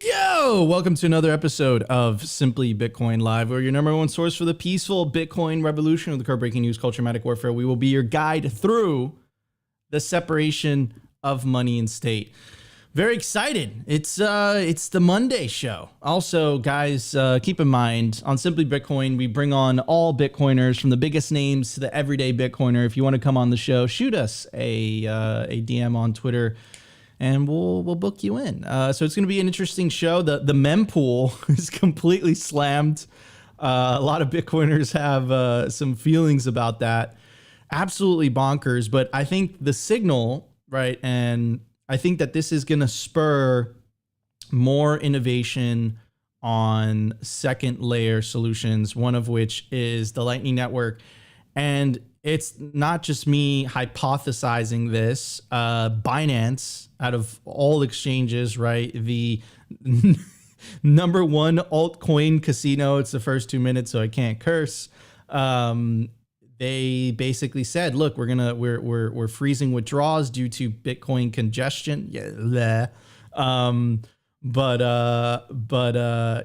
Yo, welcome to another episode of Simply Bitcoin Live. We're your number one source for the peaceful Bitcoin revolution with the current breaking news, culture, matic warfare. We will be your guide through the separation of money and state. Very excited. It's the Monday show. Also, guys, keep in mind on Simply Bitcoin, we bring on all Bitcoiners from the biggest names to the everyday Bitcoiner. If you want to come on the show, shoot us a DM on Twitter, and we'll book you in. So it's going to be an interesting show. The mempool is completely slammed. A lot of Bitcoiners have some feelings about that. Absolutely bonkers. But I think the signal, right, and I think that this is going to spur more innovation on second layer solutions, one of which is the Lightning Network. And it's not just me hypothesizing this. Binance, out of all exchanges, right, the number one altcoin casino, it's the first 2 minutes, so I can't curse. They basically said, look, we're freezing withdrawals due to Bitcoin congestion. Yeah.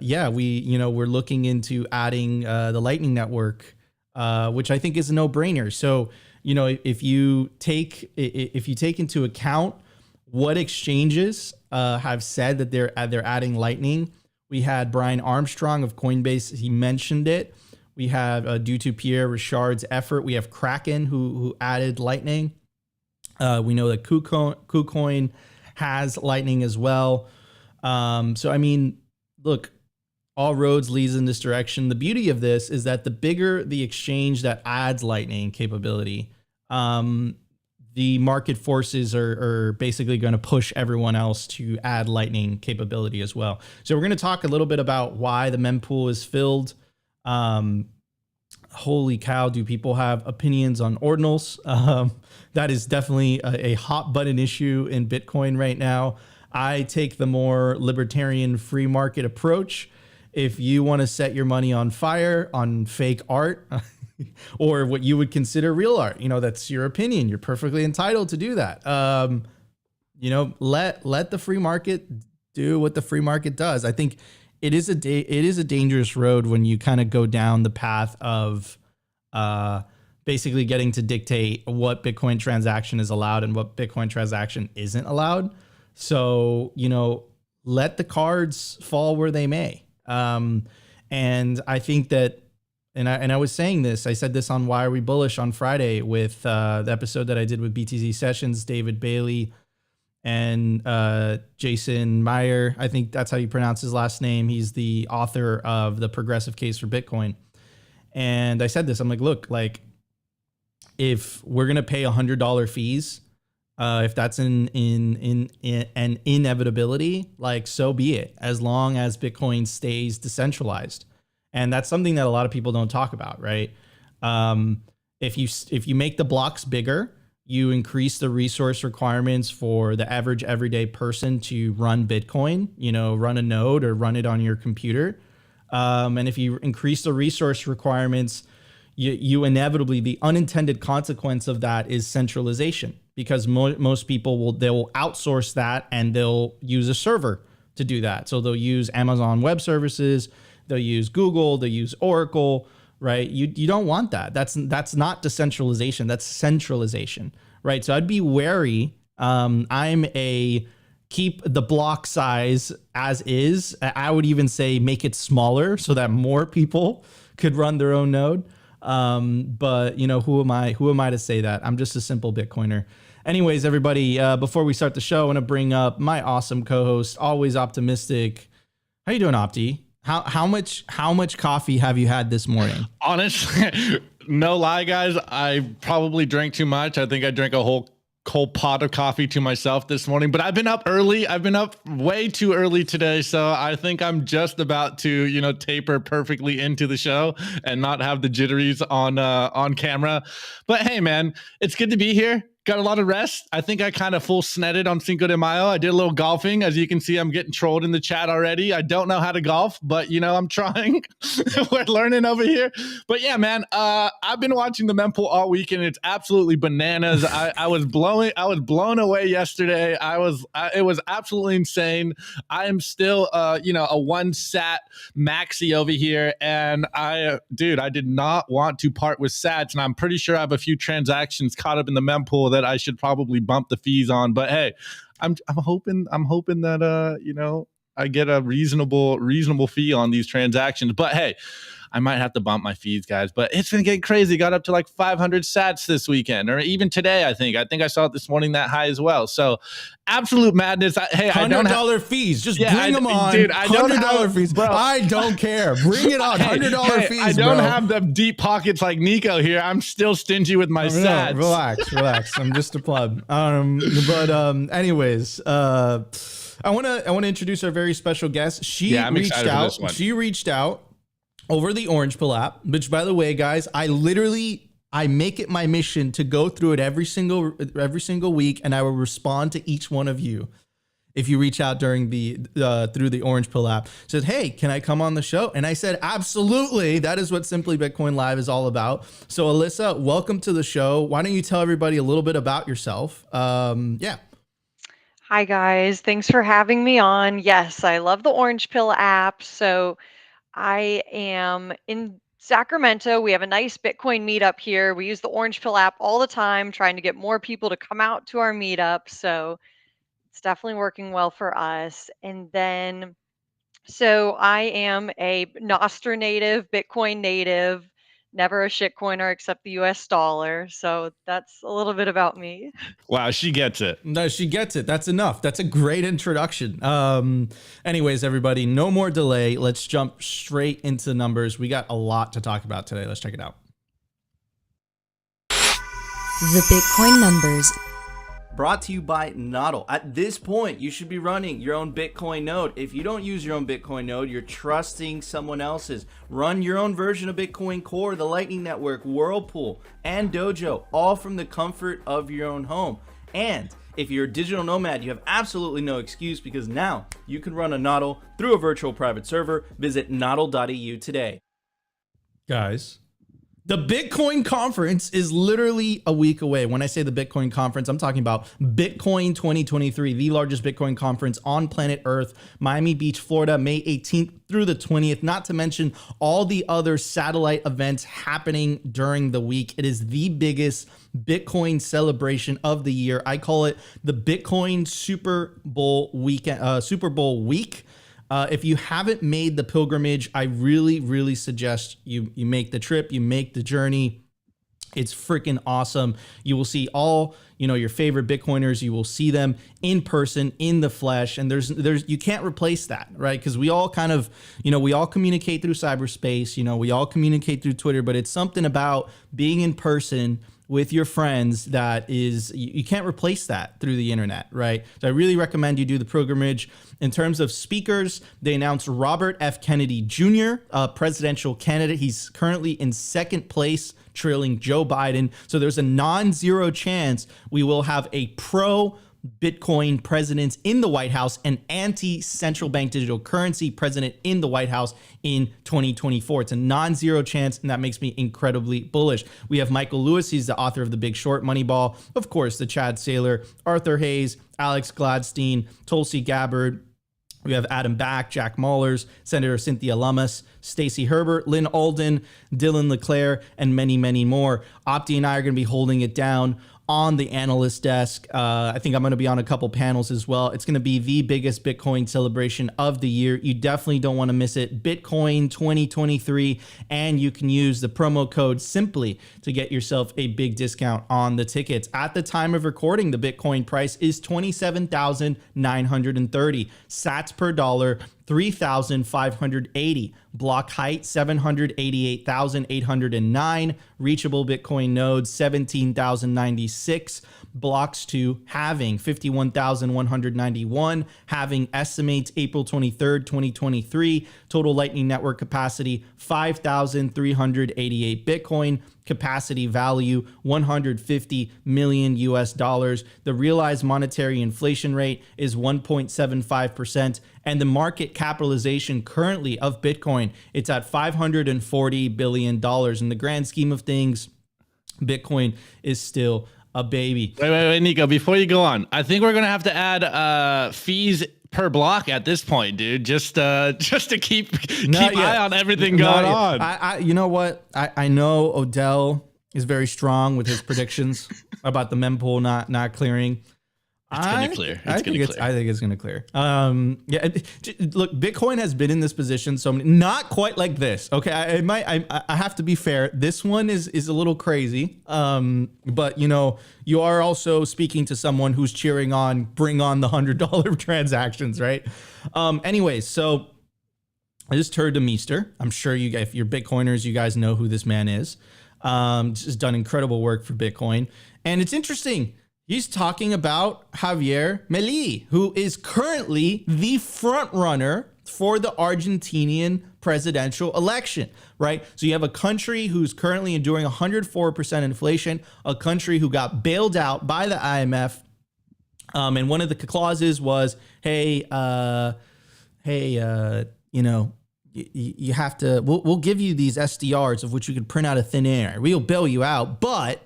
Yeah, we're looking into adding the Lightning Network, which I think is a no-brainer. So, if you take into account what exchanges have said that they're adding Lightning, we had Brian Armstrong of Coinbase. He mentioned it. We have, due to Pierre Richard's effort, we have Kraken who added Lightning. We know that KuCoin has Lightning as well. So, I mean, look, all roads leads in this direction. The beauty of this is that the bigger the exchange that adds Lightning capability, the market forces are basically going to push everyone else to add Lightning capability as well. So we're going to talk a little bit about why the mempool is filled. Holy cow, do people have opinions on ordinals? That is definitely a hot button issue in Bitcoin right now. I take the more libertarian free market approach. If you want to set your money on fire on fake art or what you would consider real art, that's your opinion. You're perfectly entitled to do that. Let the free market do what the free market does. I think it is a dangerous road when you kind of go down the path of basically getting to dictate what Bitcoin transaction is allowed and what Bitcoin transaction isn't allowed. So, let the cards fall where they may. And I think that, and I was saying this, I said this on Why Are We Bullish on Friday with the episode that I did with BTC Sessions, David Bailey, and Jason Meyer. I think that's how you pronounce his last name. He's the author of The Progressive Case for Bitcoin. And I said this, I'm like, look, if we're going to pay $100 fees, if that's an inevitability, so be it, as long as Bitcoin stays decentralized. And that's something that a lot of people don't talk about, right? If you make the blocks bigger, you increase the resource requirements for the average everyday person to run Bitcoin, run a node or run it on your computer. And if you increase the resource requirements, you inevitably, the unintended consequence of that is centralization, because most people will outsource that and they'll use a server to do that. So they'll use Amazon Web Services, they'll use Google, they'll use Oracle, right? You don't want that. That's not decentralization. That's centralization, right? So I'd be wary. I'm a keep the block size as is. I would even say make it smaller so that more people could run their own node. But who am I to say that? I'm just a simple Bitcoiner. Anyways, everybody, before we start the show, I want to bring up my awesome co-host, always optimistic. How you doing, Opti? How much coffee have you had this morning? Honestly, no lie, guys. I probably drank too much. I think I drank a whole pot of coffee to myself this morning, but I've been up early. I've been up way too early today. So I think I'm just about to, taper perfectly into the show and not have the jitteries on camera. But hey, man, it's good to be here. got a lot of rest. I think I kind of full snetted on Cinco de Mayo. I did a little golfing. As you can see, I'm getting trolled in the chat already. I don't know how to golf, but I'm trying. We're learning over here. But yeah, man, I've been watching the mempool all week, and it's absolutely bananas. I was blown away yesterday. It was absolutely insane. I am still, a one sat maxi over here, and I did not want to part with sats, and I'm pretty sure I have a few transactions caught up in the mempool that I should probably bump the fees on. But hey, I'm hoping that I get a reasonable fee on these transactions. But hey, I might have to bump my fees, guys. But it's been getting crazy. Got up to like 500 sats this weekend, or even today. I think I saw it this morning that high as well. So absolute madness. $100 fees. Just bring them on. Dude, $100 fees, bro. I don't care. Bring it on. $100 fees. I don't have the deep pockets like Nico here. I'm still stingy with my sats. Relax. I'm just a pleb. Anyways, I want to introduce our very special guest. She reached out over the Orange Pill app, which, by the way, guys, I make it my mission to go through it every single week, and I will respond to each one of you if you reach out during through the Orange Pill app. Said, hey, can I come on the show? And I said, absolutely. That is what Simply Bitcoin Live is all about. So Alyssa, welcome to the show. Why don't you tell everybody a little bit about yourself? Yeah. Hi guys, thanks for having me on. Yes, I love the Orange Pill app. So I am in Sacramento. We have a nice Bitcoin meetup here. We use the Orange Pill app all the time, trying to get more people to come out to our meetup. So it's definitely working well for us. And then, so I am a Nostr native, Bitcoin native, never a shitcoiner except the US dollar. So that's a little bit about me. Wow, she gets it. No, she gets it. That's enough. That's a great introduction. Anyways, everybody, no more delay. Let's jump straight into the numbers. We got a lot to talk about today. Let's check it out. The Bitcoin numbers. Brought to you by Nodl. At this point, you should be running your own Bitcoin node. If you don't use your own Bitcoin node, you're trusting someone else's. Run your own version of Bitcoin Core, the Lightning Network, Whirlpool, and Dojo, all from the comfort of your own home. And if you're a digital nomad, you have absolutely no excuse, because now you can run a Nodl through a virtual private server. Visit nodl.eu today. Guys, the Bitcoin conference is literally a week away. When I say the Bitcoin conference, I'm talking about Bitcoin 2023, the largest Bitcoin conference on planet Earth, Miami Beach, Florida, May 18th through the 20th, not to mention all the other satellite events happening during the week. It is the biggest Bitcoin celebration of the year. I call it the Bitcoin Super Bowl weekend, Super Bowl week. If you haven't made the pilgrimage, I really suggest you make the trip, you make the journey. It's freaking awesome. You will see all, your favorite Bitcoiners. You will see them in person, in the flesh, and there's you can't replace that, right? Because we all kind of, we all communicate through cyberspace, we all communicate through Twitter, but it's something about being in person with your friends that is, you can't replace that through the internet, right? So I really recommend you do the pilgrimage. In terms of speakers, they announced Robert F. Kennedy Jr., a presidential candidate. He's currently in second place, trailing Joe Biden. So there's a non-zero chance we will have a pro-Bitcoin president in the White House, an anti-central bank digital currency president in the White House in 2024. It's a non-zero chance, and that makes me incredibly bullish. We have Michael Lewis. He's the author of The Big Short, Moneyball. Of course, the Chad Saylor, Arthur Hayes, Alex Gladstein, Tulsi Gabbard. We have Adam Back, Jack Mallers, Senator Cynthia Lummis, Stacey Herbert, Lynn Alden, Dylan LeClaire, and many, many more. Opti and I are going to be holding it down on the analyst desk. I think I'm going to be on a couple panels as well. It's going to be the biggest Bitcoin celebration of the year. You definitely don't want to miss it. Bitcoin 2023, and you can use the promo code SIMPLY to get yourself a big discount on the tickets. At the time of recording, the Bitcoin price is $27,930. Sats per dollar, 3,580. Block height, 788,809. Reachable Bitcoin nodes, 17,096. Blocks to halving, 51,191. Halving estimates April 23rd, 2023. Total Lightning Network capacity, 5,388 Bitcoin. Capacity value, 150 million US dollars. The realized monetary inflation rate is 1.75%. And the market capitalization currently of Bitcoin, it's at $540 billion. In the grand scheme of things, Bitcoin is still a baby. Wait, Nico, before you go on, I think we're going to have to add fees per block at this point, dude, just to keep eye on everything going on. You know what? I know Odell is very strong with his predictions about the mempool not clearing. It's gonna clear. I think it's gonna clear. Look, Bitcoin has been in this position so many, not quite like this. Okay, I have to be fair. This one is a little crazy. But you are also speaking to someone who's cheering on, bring on the $100 transactions, right? Anyways, so I just heard to Meester. I'm sure if you're Bitcoiners, you guys know who this man is. Just done incredible work for Bitcoin, and it's interesting. He's talking about Javier Milei, who is currently the front runner for the Argentinian presidential election, right? So you have a country who's currently enduring 104% inflation, a country who got bailed out by the IMF. And one of the clauses was, you have to, we'll give you these SDRs of which you can print out of thin air. We'll bail you out, but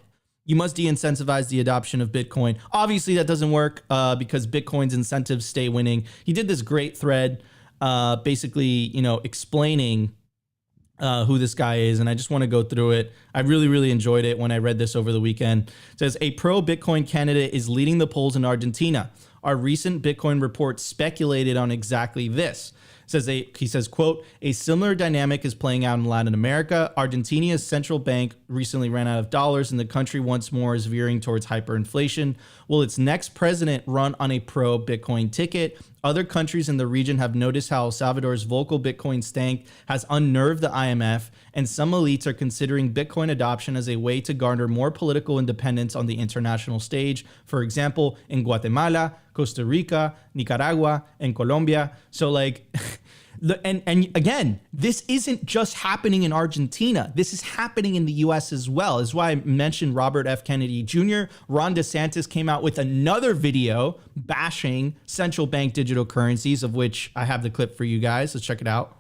you must de-incentivize the adoption of Bitcoin. Obviously, that doesn't work because Bitcoin's incentives stay winning. He did this great thread, basically, explaining who this guy is, and I just want to go through it. I really, really enjoyed it when I read this over the weekend. It says, a pro-Bitcoin candidate is leading the polls in Argentina. Our recent Bitcoin report speculated on exactly this. He says, quote, a similar dynamic is playing out in Latin America. Argentina's central bank recently ran out of dollars and the country once more is veering towards hyperinflation. Will its next president run on a pro-Bitcoin ticket? Other countries in the region have noticed how El Salvador's vocal Bitcoin stank has unnerved the IMF, and some elites are considering Bitcoin adoption as a way to garner more political independence on the international stage. For example, in Guatemala, Costa Rica, Nicaragua, and Colombia. So and again, this isn't just happening in Argentina. This is happening in the US as well. This is why I mentioned Robert F. Kennedy Jr. Ron DeSantis came out with another video bashing central bank digital currencies, of which I have the clip for you guys. Let's check it out.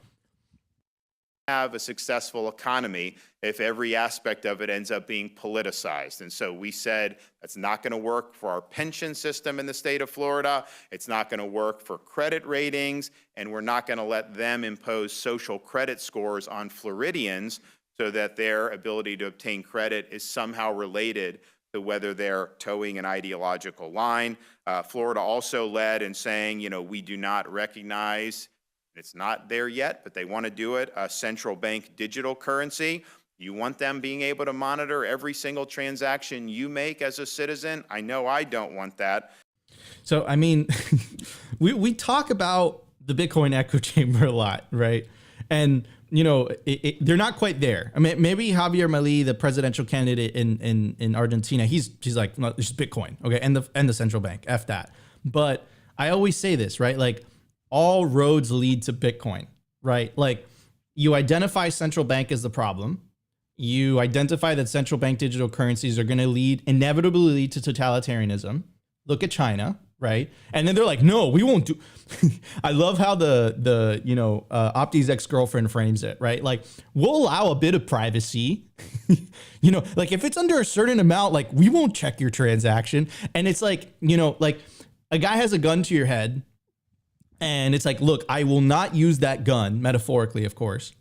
Have a successful economy if every aspect of it ends up being politicized. And so we said that's not going to work for our pension system in the state of Florida. It's not going to work for credit ratings, and we're not going to let them impose social credit scores on Floridians so that their ability to obtain credit is somehow related to whether they're towing an ideological line. Florida also led in saying, we do not recognize, it's not there yet, but they want to do it, a central bank digital currency. You want them being able to monitor every single transaction you make as a citizen? I know I don't want that. So, I mean, we talk about the Bitcoin echo chamber a lot, right? And, they're not quite there. I mean, maybe Javier Milei, the presidential candidate in Argentina, he's like, no, it's just Bitcoin, okay? And the central bank, F that. But I always say this, right? All roads lead to Bitcoin, right? You identify central bank as the problem. You identify that central bank digital currencies are going to inevitably lead to totalitarianism. Look at China, right? And then they're like, no, we won't do. I love how the Opti's ex-girlfriend frames it, right? We'll allow a bit of privacy. If it's under a certain amount, we won't check your transaction. And it's a guy has a gun to your head. And it's look, I will not use that gun, metaphorically, of course,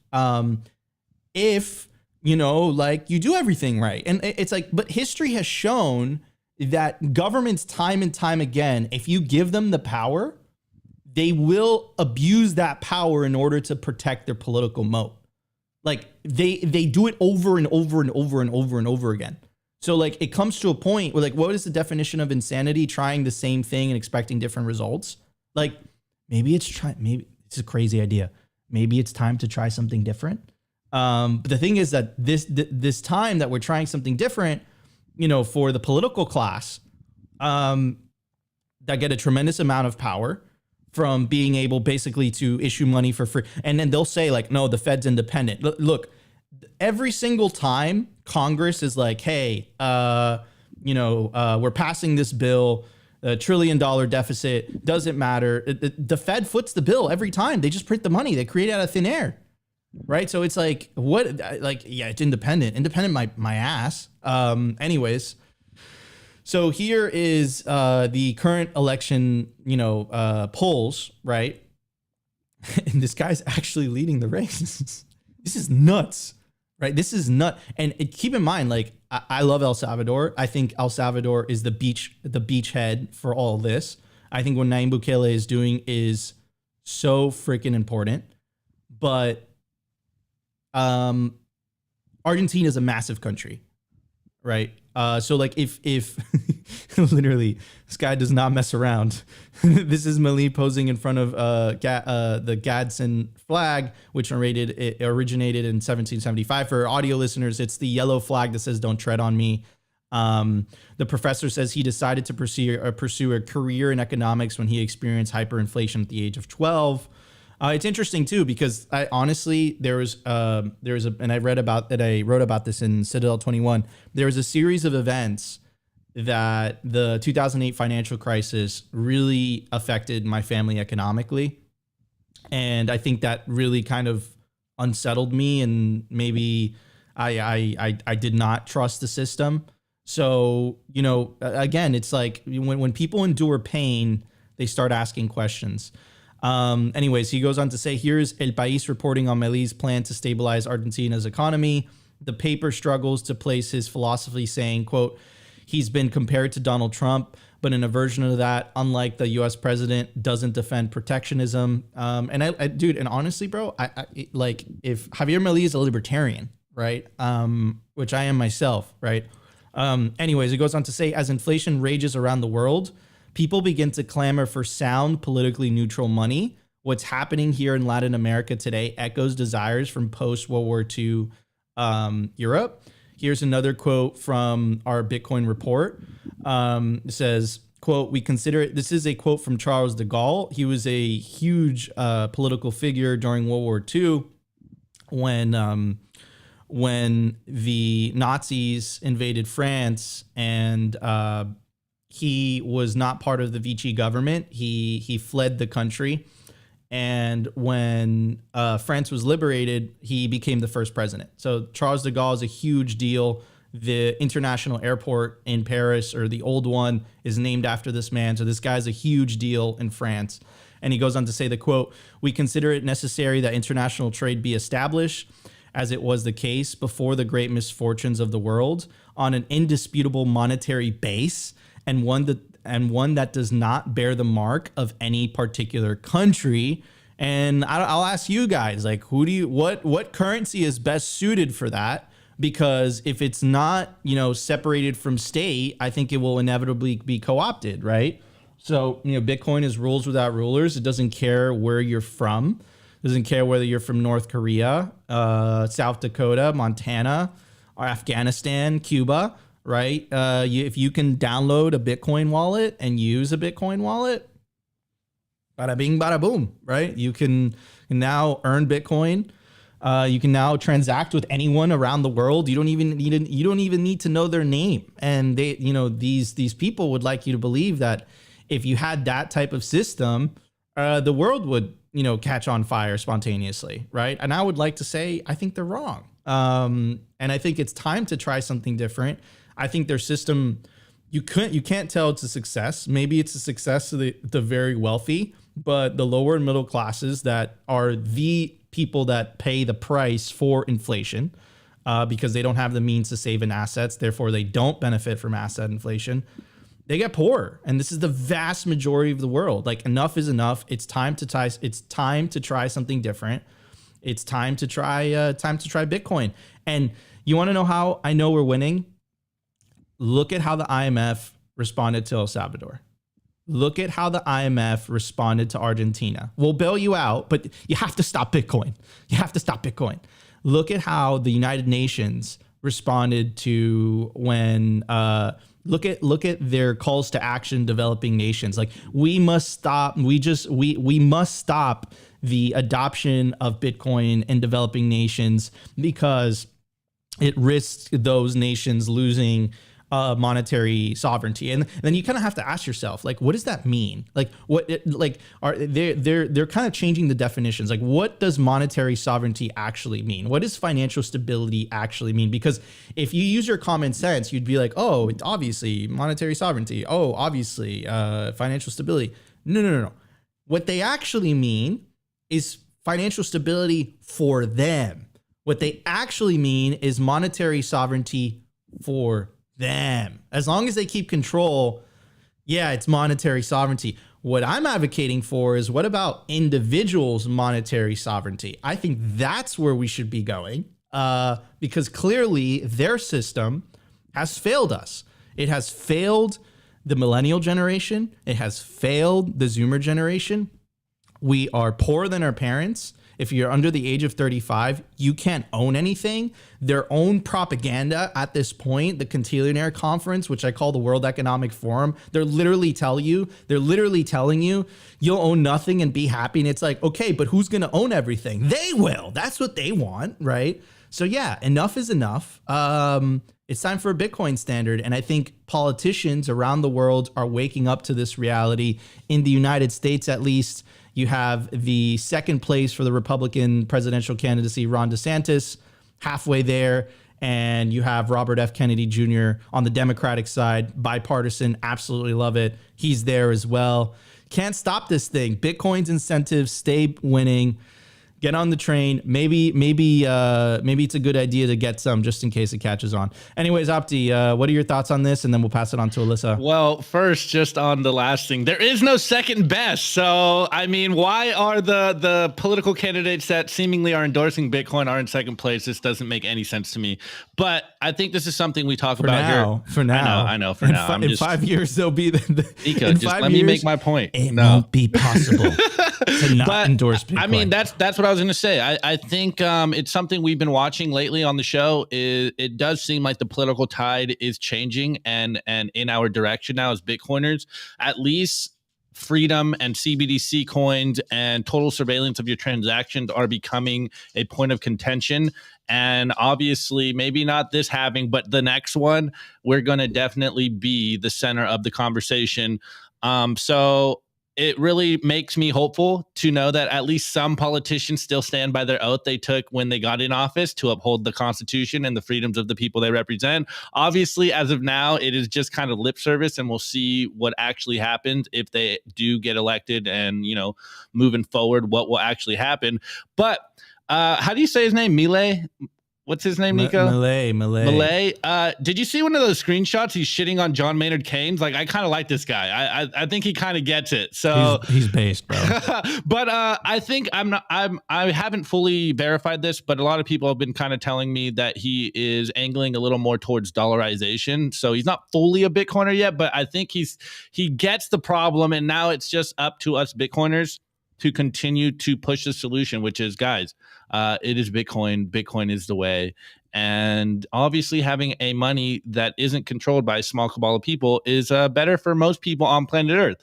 if, you do everything right. And it's but history has shown that governments time and time again, if you give them the power, they will abuse that power in order to protect their political moat. They do it over and over and over and over and over again. So it comes to a point where what is the definition of insanity? Trying the same thing and expecting different results? Maybe it's a crazy idea. Maybe it's time to try something different. But the thing is that this time that we're trying something different, for the political class, that get a tremendous amount of power, from being able basically to issue money for free. And then they'll say like, no, the Fed's independent. Look, every single time Congress is like, hey, we're passing this bill, $1 trillion deficit, doesn't matter. The Fed foots the bill every time. They just print the money. They create it out of thin air. Right. So it's like, what, like, yeah, it's independent, my ass. Anyways. So here is the current election, polls, right? And this guy's actually leading the race. This is nuts, right? This is And keep in mind, like, I love El Salvador. I think El Salvador is the beachhead for all of this. I think what Nayib Bukele is doing is so freaking important. But Argentina is a massive country, right? So like if literally this guy does not mess around. This is Mali posing in front of the Gadsden flag, which originated in 1775. For audio listeners, it's the yellow flag that says "Don't tread on me." The professor says he decided to pursue a career in economics when he experienced hyperinflation at the age of 12. It's interesting too, because I honestly, and I wrote about this in Citadel 21. There was a series of events that the 2008 financial crisis really affected my family economically. And I think that really kind of unsettled me, and maybe I did not trust the system. So, again, it's like when people endure pain, they start asking questions. Anyways, he goes on to say, here's El País reporting on Milei's plan to stabilize Argentina's economy. The paper struggles to place his philosophy, saying, quote, he's been compared to Donald Trump, but in a version of that, unlike the U.S. president, doesn't defend protectionism. And and honestly, bro, like if Javier Milei is a libertarian, right? Which I am myself, right? Anyways, it goes on to say, as inflation rages around the world, people begin to clamor for sound, politically neutral money. What's happening here in Latin America today echoes desires from post-World War II Europe. Here's another quote from our Bitcoin report. It says, quote, we consider it, this is a quote from Charles de Gaulle. He was a huge political figure during World War II when the Nazis invaded France, and he was not part of the Vichy government. He fled the country. And when France was liberated, he became the first president. So Charles de Gaulle is a huge deal. The international airport in Paris, or the old one, is named after this man. So this guy's a huge deal in France. And he goes on to say the quote, we consider it necessary that international trade be established, as it was the case before the great misfortunes of the world, on an indisputable monetary base, and one that does not bear the mark of any particular country. And I'll ask you guys, like, what currency is best suited for that? Because if it's not, separated from state, I think it will inevitably be co-opted, right? So, Bitcoin is rules without rulers. It doesn't care where you're from. It doesn't care whether you're from North Korea, South Dakota, Montana, or Afghanistan, Cuba. Right? If you can download a Bitcoin wallet and use a Bitcoin wallet, bada bing, bada boom, right? You can now earn Bitcoin. You can now transact with anyone around the world. You don't even need to know their name. And they, these people would like you to believe that if you had that type of system, the world would, catch on fire spontaneously, right? And I would like to say, I think they're wrong. And I think it's time to try something different. I think their system, you can't tell it's a success. Maybe it's a success to the very wealthy, but the lower and middle classes that are the people that pay the price for inflation, because they don't have the means to save in assets, therefore they don't benefit from asset inflation, they get poorer. And this is the vast majority of the world. Like, enough is enough. It's time to try something different. It's time to try Bitcoin. And you want to know how I know we're winning? Look at how the IMF responded to El Salvador. Look at how the IMF responded to Argentina. We'll bail you out, but you have to stop Bitcoin. You have to stop Bitcoin. Look at how the United Nations responded to when look at their calls to action developing nations. Like we must stop the adoption of Bitcoin in developing nations because it risks those nations losing monetary sovereignty. And then you kind of have to ask yourself, like, what does that mean? Like, they're kind of changing the definitions. Like, what does monetary sovereignty actually mean? What does financial stability actually mean? Because if you use your common sense, you'd be like, oh, it's obviously monetary sovereignty. Oh, obviously financial stability. No. What they actually mean is financial stability for them. What they actually mean is monetary sovereignty for them. As long as they keep control, yeah, it's monetary sovereignty. What I'm advocating for is, what about individuals' monetary sovereignty? I think that's where we should be going because clearly their system has failed us. It has failed the millennial generation. It has failed the Zoomer generation. We are poorer than our parents. If you're under the age of 35, you can't own anything. Their own propaganda at this point, the Cantillionaire Conference, which I call the World Economic Forum, they're literally telling you, you'll own nothing and be happy. And it's like, okay, but who's going to own everything? They will. That's what they want, right? So yeah, enough is enough. It's time for a Bitcoin standard. And I think politicians around the world are waking up to this reality. In the United States, at least, you have the second place for the Republican presidential candidacy, Ron DeSantis, halfway there. And you have Robert F. Kennedy Jr. on the Democratic side, bipartisan, absolutely love it. He's there as well. Can't stop this thing. Bitcoin's incentives stay winning. Get on the train. Maybe it's a good idea to get some just in case it catches on. Anyways, Opti, what are your thoughts on this? And then we'll pass it on to Alyssa. Well, first, just on the last thing, there is no second best. So, I mean, why are the political candidates that seemingly are endorsing Bitcoin are in second place? This doesn't make any sense to me. But I think this is something we talk about here. For now. I know. For now. In 5 years, they'll be Nico, just let me make my point. It won't be possible to not endorse Bitcoin. I mean, that's what I was going to say. I think it's something we've been watching lately on the show. It does seem like the political tide is changing and in our direction now as Bitcoiners. At least freedom and CBDC coins and total surveillance of your transactions are becoming a point of contention. And obviously, maybe not this halving, but the next one, we're going to definitely be the center of the conversation. So it really makes me hopeful to know that at least some politicians still stand by their oath they took when they got in office to uphold the Constitution and the freedoms of the people they represent. Obviously, as of now, it is just kind of lip service, and we'll see what actually happens if they do get elected and, moving forward, what will actually happen. But how do you say his name? Milei? What's his name, Nico? Milei. Did you see one of those screenshots? He's shitting on John Maynard Keynes. Like, I kind of like this guy. I think he kind of gets it. So he's based, bro. But I think I haven't fully verified this, but a lot of people have been kind of telling me that he is angling a little more towards dollarization. So he's not fully a Bitcoiner yet, but I think he gets the problem, and now it's just up to us Bitcoiners to continue to push the solution, which is, guys, it is Bitcoin. Bitcoin is the way. And obviously having a money that isn't controlled by a small cabal of people is better for most people on planet Earth.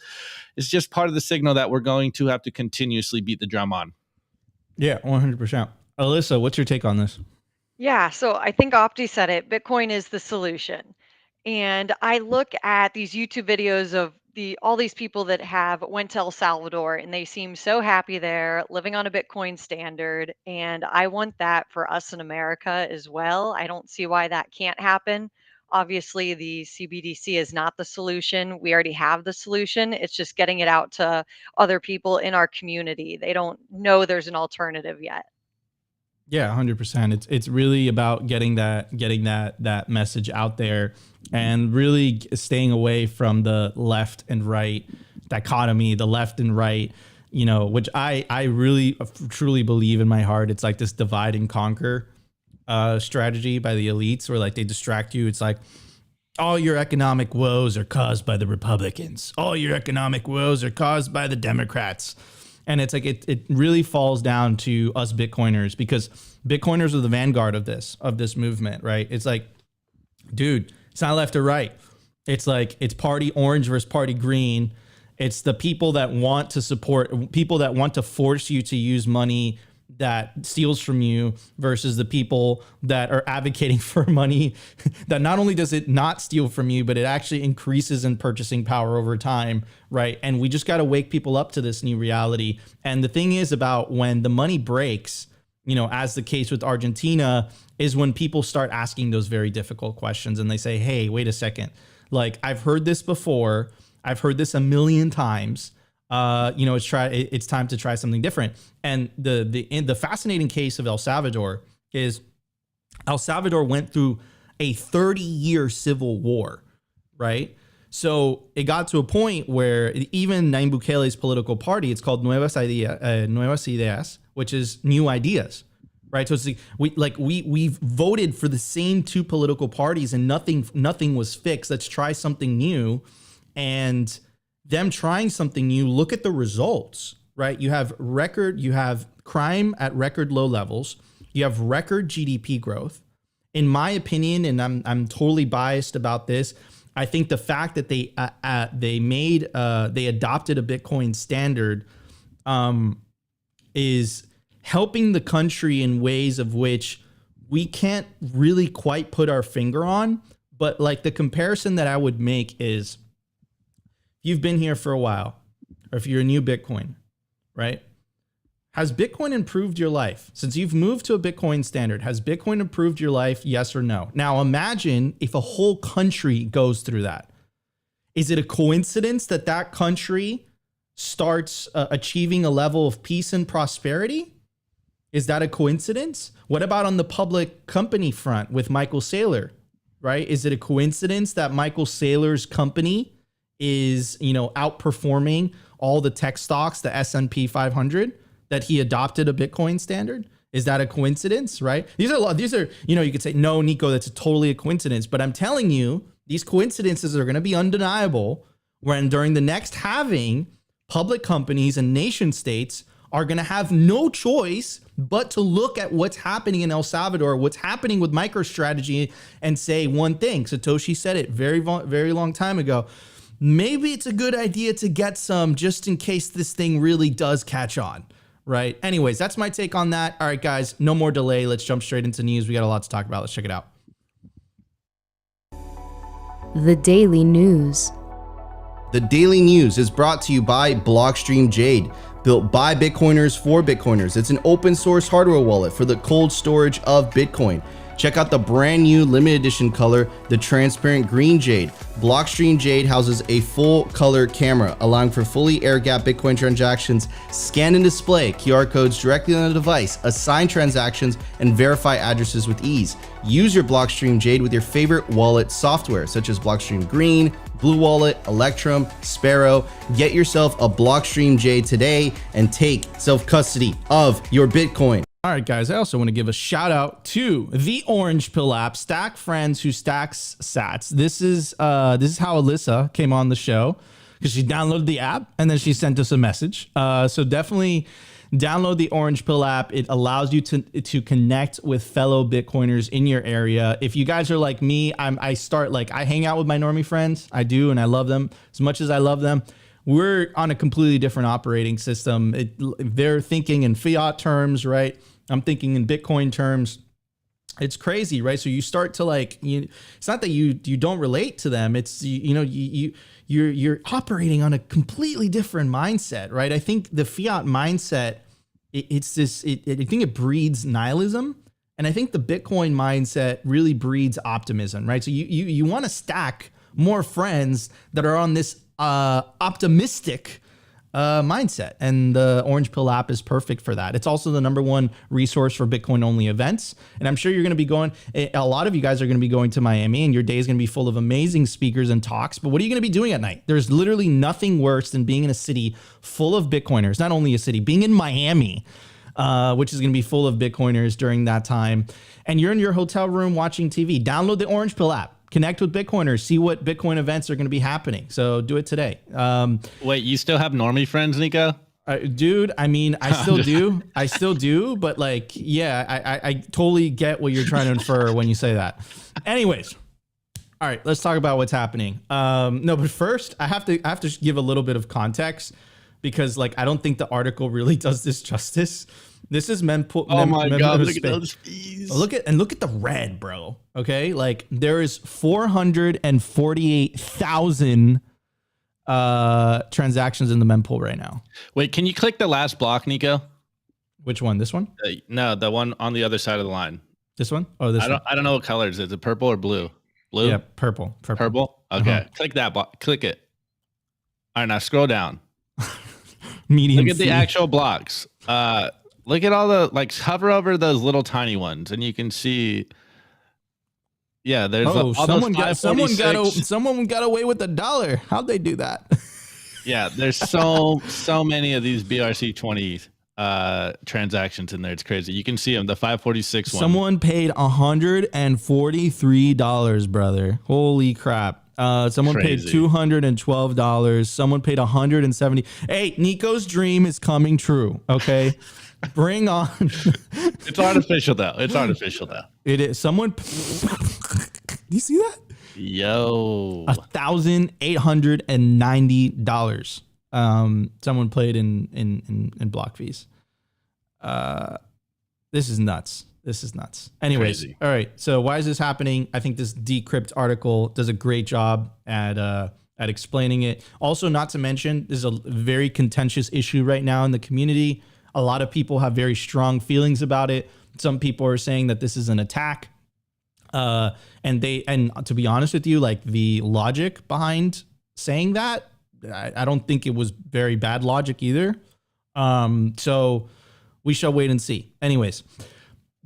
It's just part of the signal that we're going to have to continuously beat the drum on. Yeah, 100%. Alyssa, what's your take on this? Yeah, so I think Opti said it. Bitcoin is the solution. And I look at these YouTube videos of all these people that went to El Salvador, and they seem so happy there, living on a Bitcoin standard. And I want that for us in America as well. I don't see why that can't happen. Obviously, the CBDC is not the solution. We already have the solution. It's just getting it out to other people in our community. They don't know there's an alternative yet. Yeah, 100%. It's really about getting that message out there and really staying away from the left and right dichotomy, the left and right, which I really truly believe in my heart. It's like this divide and conquer strategy by the elites where like they distract you. It's like all your economic woes are caused by the Republicans. All your economic woes are caused by the Democrats. And it's like it really falls down to us Bitcoiners, because Bitcoiners are the vanguard of this movement, right? It's like, dude, it's not left or right. It's like, it's party orange versus party green. It's the people that want to support, people that want to force you to use money that steals from you versus the people that are advocating for money that not only does it not steal from you, but it actually increases in purchasing power over time, right? And we just got to wake people up to this new reality. And the thing is about when the money breaks, you know, as the case with Argentina, is when people start asking those very difficult questions and they say, hey, wait a second. Like, I've heard this before. I've heard this a million times. You know, it's time to try something different. And the fascinating case of El Salvador is El Salvador went through a 30-year civil war, right? So it got to a point where even Nayib Bukele's political party, it's called Nuevas Ideas, which is new ideas, right? So it's we've voted for the same two political parties and nothing was fixed. Let's try something new. And them trying something new, look at the results, right? You have crime at record low levels. You have record GDP growth. In my opinion, and I'm totally biased about this, I think the fact that they adopted a Bitcoin standard is helping the country in ways of which we can't really quite put our finger on. But like, the comparison that I would make is, you've been here for a while, or if you're a new Bitcoin, right? Has Bitcoin improved your life? Since you've moved to a Bitcoin standard, has Bitcoin improved your life? Yes or no? Now imagine if a whole country goes through that. Is it a coincidence that that country starts achieving a level of peace and prosperity? Is that a coincidence? What about on the public company front with Michael Saylor, right? Is it a coincidence that Michael Saylor's company is, you know, outperforming all the tech stocks, the S&P 500, that he adopted a Bitcoin standard? Is that a coincidence, right? These are, you know, you could say, no, Nico, that's totally a coincidence. But I'm telling you, these coincidences are going to be undeniable when during the next halving, public companies and nation states are going to have no choice but to look at what's happening in El Salvador, what's happening with MicroStrategy, and say one thing. Satoshi said it very long time ago. Maybe it's a good idea to get some just in case this thing really does catch on, right? Anyways, that's my take on that. All right, guys, no more delay. Let's jump straight into news. We got a lot to talk about. Let's check it out. The Daily News. The Daily News is brought to you by Blockstream Jade, built by Bitcoiners for Bitcoiners. It's an open source hardware wallet for the cold storage of Bitcoin. Check out the brand new limited edition color, the transparent green jade. Blockstream Jade houses a full color camera, allowing for fully air-gapped Bitcoin transactions, scan and display QR codes directly on the device, assign transactions, and verify addresses with ease. Use your Blockstream Jade with your favorite wallet software, such as Blockstream Green, Blue Wallet, Electrum, Sparrow. Get yourself a Blockstream Jade today and take self-custody of your Bitcoin. All right, guys, I also want to give a shout out to the Orange Pill app, Stack Friends Who Stacks Sats. This is how Alyssa came on the show, because she downloaded the app and then she sent us a message. So definitely download the Orange Pill app. It allows you to connect with fellow Bitcoiners in your area. If you guys are like me, I hang out with my normie friends. I do, and I love them as much as I love them. We're on a completely different operating system. They're thinking in fiat terms, right? I'm thinking in Bitcoin terms. It's crazy, right? So you start to it's not that you don't relate to them. It's, you're operating on a completely different mindset, right? I think the fiat mindset, I think it breeds nihilism. And I think the Bitcoin mindset really breeds optimism, right? So you want to stack more friends that are on this optimistic mindset, and the Orange Pill app is perfect for that. It's also the #1 resource for Bitcoin only events, and I'm sure you're going to be going. A lot of you guys are going to be going to Miami, and your day is going to be full of amazing speakers and talks. But what are you going to be doing at night? There's literally nothing worse than being in a city full of Bitcoiners. Not only a city, being in Miami, which is going to be full of Bitcoiners during that time, and you're in your hotel room watching TV. Download the Orange Pill app. Connect with Bitcoiners, see what Bitcoin events are going to be happening. So do it today. Wait, you still have normie friends, Nico? Dude, I mean, I still do, but like, yeah, I totally get what you're trying to infer when you say that. Anyways, all right, let's talk about what's happening. No, but first I have to give a little bit of context because like I don't think the article really does this justice. This is Oh my God, look at those fees. Look at the red, bro. Okay, like there is 448,000 transactions in the mempool right now. Wait, can you click the last block, Nico? Which one? This one? No, the one on the other side of the line. This one? Oh, this one. I don't know what colors. Is it purple or blue? Blue? Yeah, purple. Purple? Okay. Click that block. Click it. All right, now scroll down. Medium. Look at the actual blocks. Look at all the, like, hover over those little tiny ones and you can see. Yeah, there's someone got away with $1. How'd they do that? Yeah, there's so many of these BRC20 transactions in there. It's crazy. You can see them. The 546 one. Someone paid $143, brother. Holy crap. Someone paid $212. Someone paid $170. Hey, Nico's dream is coming true. Okay. Bring on. It's artificial though. It is. Someone. Do you see that? Yo. $1,890. Someone played in block fees. This is nuts. Anyways, Crazy. All right. So why is this happening? I think this Decrypt article does a great job at explaining it. Also, not to mention, this is a very contentious issue right now in the community. A lot of people have very strong feelings about it. Some people are saying that this is an attack. And to be honest with you, like the logic behind saying that, I don't think it was very bad logic either. So we shall wait and see. Anyways,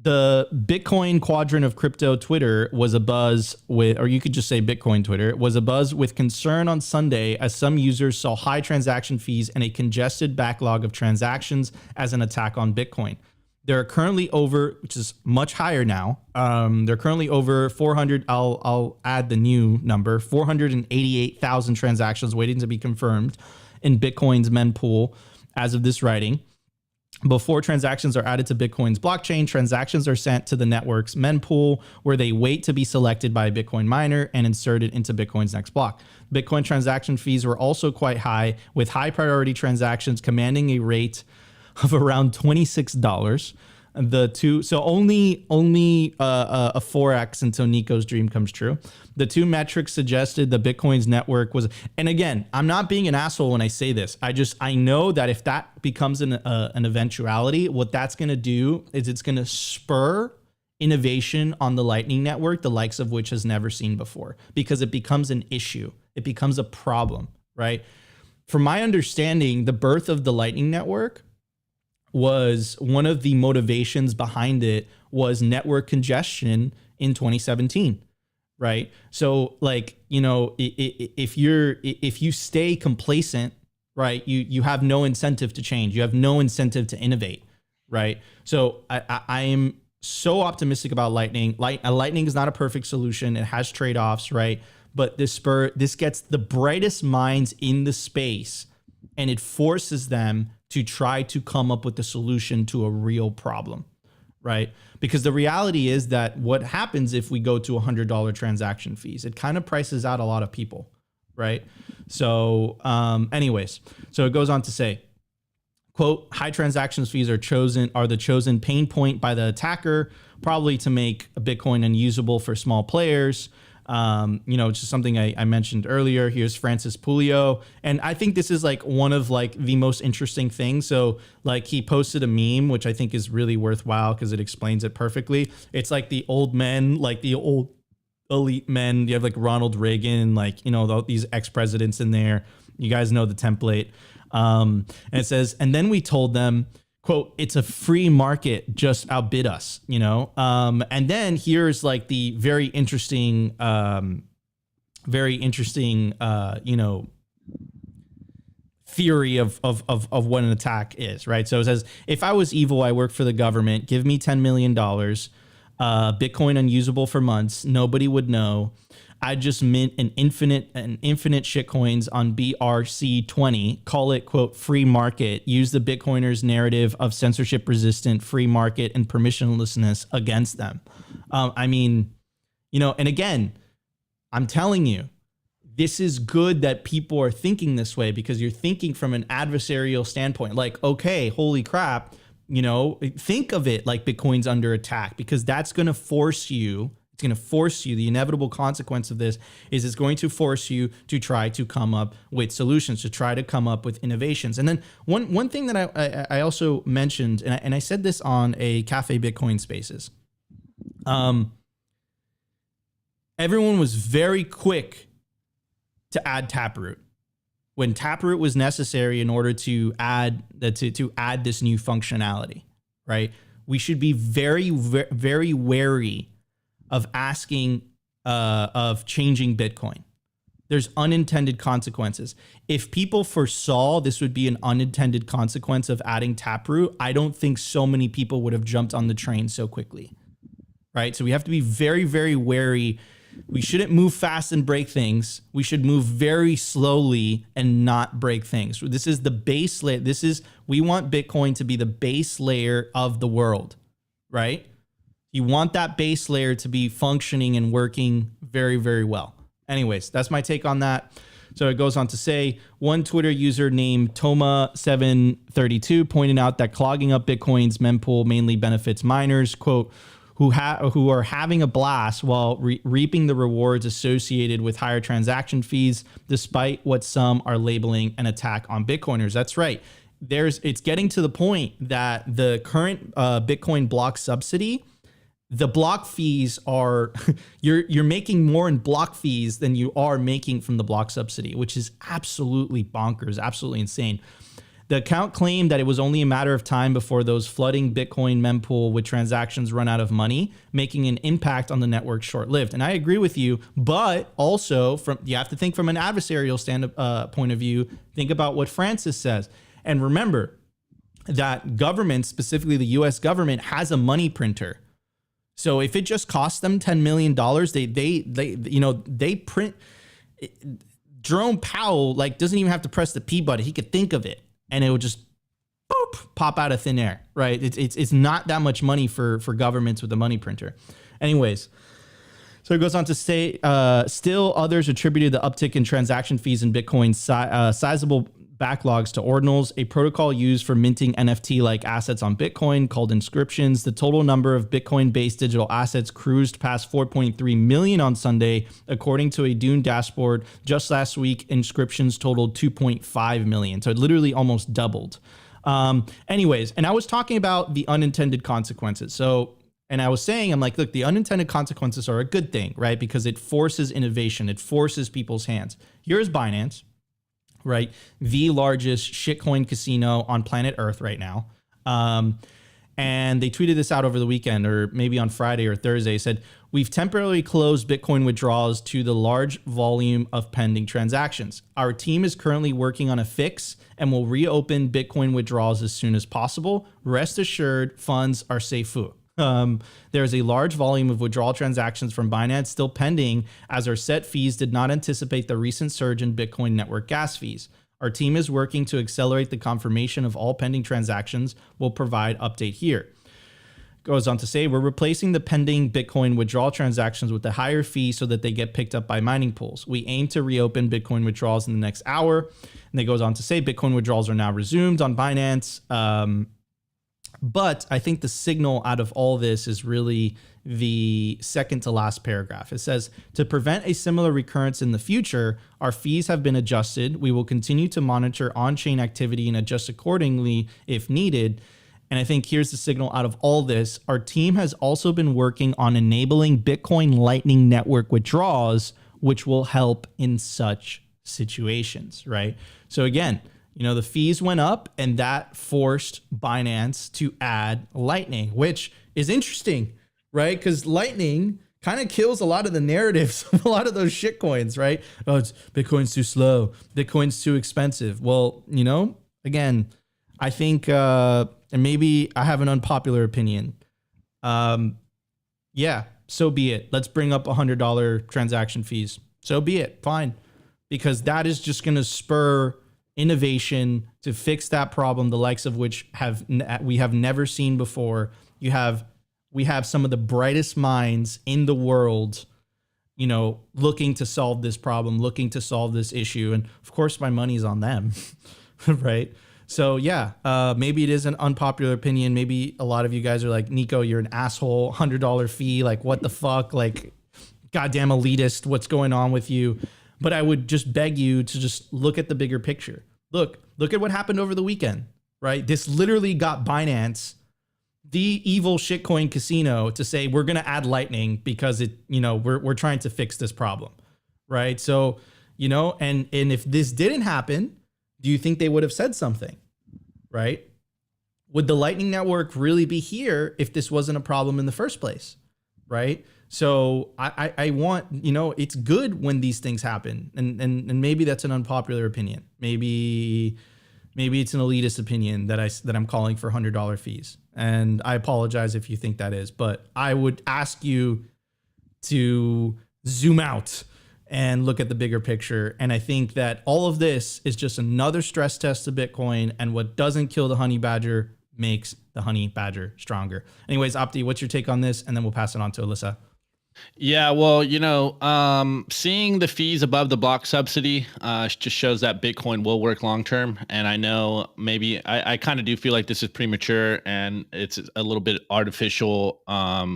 the Bitcoin quadrant of crypto Twitter was abuzz with, or you could just say Bitcoin Twitter, was abuzz with concern on Sunday as some users saw high transaction fees and a congested backlog of transactions as an attack on Bitcoin. There are currently over, which is much higher now. They're currently over 400. I'll add the new number, 488,000 transactions waiting to be confirmed in Bitcoin's mempool as of this writing. Before transactions are added to Bitcoin's blockchain, transactions are sent to the network's mempool, where they wait to be selected by a Bitcoin miner and inserted into Bitcoin's next block. Bitcoin transaction fees were also quite high, with high priority transactions commanding a rate of around $26. So only a 4x until Nico's dream comes true. The two metrics suggested the Bitcoin's network was, and again, I'm not being an asshole when I say this. I know that if that becomes an eventuality, what that's going to do is it's going to spur innovation on the Lightning Network, the likes of which has never seen before, because it becomes an issue. It becomes a problem, right? From my understanding, the birth of the Lightning Network was one of the motivations behind it was network congestion in 2017, right? So like, you know, if you stay complacent, right, you have no incentive to change. You have no incentive to innovate, right? So I am so optimistic about Lightning. Lightning is not a perfect solution. It has trade-offs, right? But this gets the brightest minds in the space and it forces them to try to come up with the solution to a real problem, right? Because the reality is that what happens if we go to $100 transaction fees, it kind of prices out a lot of people, right? So anyways, so it goes on to say, quote, high transactions fees are the chosen pain point by the attacker, probably to make Bitcoin unusable for small players. It's just something I mentioned earlier. Here's Francis Pulio. And I think this is like one of like the most interesting things. So like he posted a meme, which I think is really worthwhile because it explains it perfectly. It's like the old men, like the old elite men. You have like Ronald Reagan, like, you know, these ex-presidents in there. You guys know the template. And it says, and then we told them, quote, it's a free market, just outbid us, you know? And then here's like the very interesting, theory of what an attack is, right? So it says, if I was evil, I work for the government, give me $10 million, Bitcoin unusable for months, nobody would know. I just mint an infinite shitcoins on BRC20, call it, quote, free market, use the Bitcoiners narrative of censorship resistant free market and permissionlessness against them. I mean, you know, and again, I'm telling you, this is good that people are thinking this way, because you're thinking from an adversarial standpoint, like, okay, holy crap, you know, think of it like Bitcoin's under attack, because that's going to force you. It's going to force you. The inevitable consequence of this is it's going to force you to try to come up with solutions, to try to come up with innovations. And then one thing that I also mentioned, and I said this on a Cafe Bitcoin Spaces. Everyone was very quick to add Taproot when Taproot was necessary in order to add this new functionality, right? We should be very, very wary of asking, of changing Bitcoin. There's unintended consequences. If people foresaw this would be an unintended consequence of adding Taproot, I don't think so many people would have jumped on the train so quickly, right? So we have to be very, very wary. We shouldn't move fast and break things. We should move very slowly and not break things. This is the base layer. We want Bitcoin to be the base layer of the world, right? You want that base layer to be functioning and working very, very well. Anyways, that's my take on that. So it goes on to say, one Twitter user named Toma732 pointed out that clogging up Bitcoin's mempool mainly benefits miners, quote, who are having a blast while reaping the rewards associated with higher transaction fees, despite what some are labeling an attack on Bitcoiners. That's right. It's getting to the point that the current Bitcoin block subsidy, the block fees are, you're making more in block fees than you are making from the block subsidy, which is absolutely bonkers, absolutely insane. The account claimed that it was only a matter of time before those flooding Bitcoin mempool with transactions run out of money, making an impact on the network short-lived. And I agree with you, but also you have to think from an adversarial point of view. Think about what Francis says. And remember that government, specifically the US government, has a money printer. So if it just costs them $10 million, they print. Jerome Powell doesn't even have to press the P button. He could think of it, and it would just boop, pop out of thin air, right? It's not that much money for governments with a money printer. Anyways, so it goes on to say, still others attributed the uptick in transaction fees in Bitcoin's sizable backlogs to ordinals, a protocol used for minting NFT-like assets on Bitcoin called inscriptions. The total number of Bitcoin-based digital assets cruised past 4.3 million on Sunday. According to a Dune dashboard, just last week, inscriptions totaled 2.5 million. So it literally almost doubled. Anyways, and I was talking about the unintended consequences. And I was saying, I'm like, look, the unintended consequences are a good thing, right? Because it forces innovation. It forces people's hands. Here's Binance, right? The largest shitcoin casino on planet Earth right now. And they tweeted this out over the weekend, or maybe on Friday or Thursday, said, we've temporarily closed Bitcoin withdrawals to the large volume of pending transactions. Our team is currently working on a fix and will reopen Bitcoin withdrawals as soon as possible. Rest assured, funds are safe. There's a large volume of withdrawal transactions from Binance still pending, as our set fees did not anticipate the recent surge in Bitcoin network gas fees. Our team is working to accelerate the confirmation of all pending transactions. We'll provide update here. Goes on to say, we're replacing the pending Bitcoin withdrawal transactions with a higher fee so that they get picked up by mining pools. We aim to reopen Bitcoin withdrawals in the next hour. And it goes on to say, Bitcoin withdrawals are now resumed on Binance. But I think the signal out of all this is really the second to last paragraph. It says, to prevent a similar recurrence in the future, our fees have been adjusted. We will continue to monitor on-chain activity and adjust accordingly if needed. And I think here's the signal out of all this. Our team has also been working on enabling Bitcoin Lightning Network withdrawals, which will help in such situations, right? So again, the fees went up, and that forced Binance to add Lightning, which is interesting, right? Because Lightning kind of kills a lot of the narratives of a lot of those shit coins, right? Oh, Bitcoin's too slow. Bitcoin's too expensive. Well, again, I think, and maybe I have an unpopular opinion. Yeah, so be it. Let's bring up $100 transaction fees. So be it. Fine. Because that is just going to spur innovation to fix that problem, the likes of which we have never seen before. We have some of the brightest minds in the world, you know, looking to solve this problem, looking to solve this issue. And of course, my money's on them, right? So yeah, maybe it is an unpopular opinion. Maybe a lot of you guys are like, Nico, you're an asshole, $100 fee. Like, what the fuck? Like, goddamn elitist, what's going on with you? But I would just beg you to just look at the bigger picture. Look at what happened over the weekend, right? This literally got Binance, the evil shitcoin casino, to say we're going to add Lightning because we're trying to fix this problem, right? So, you know, and if this didn't happen, do you think they would have said something, right? Would the Lightning Network really be here if this wasn't a problem in the first place, right? So I want, you know, it's good when these things happen, and maybe that's an unpopular opinion. Maybe it's an elitist opinion that I'm calling for $100 fees. And I apologize if you think that is, but I would ask you to zoom out and look at the bigger picture. And I think that all of this is just another stress test to Bitcoin, and what doesn't kill the honey badger makes the honey badger stronger. Anyways, Opti, what's your take on this? And then we'll pass it on to Alyssa. Yeah, well, you know, seeing the fees above the block subsidy just shows that Bitcoin will work long term. And I know maybe I kind of do feel like this is premature and it's a little bit artificial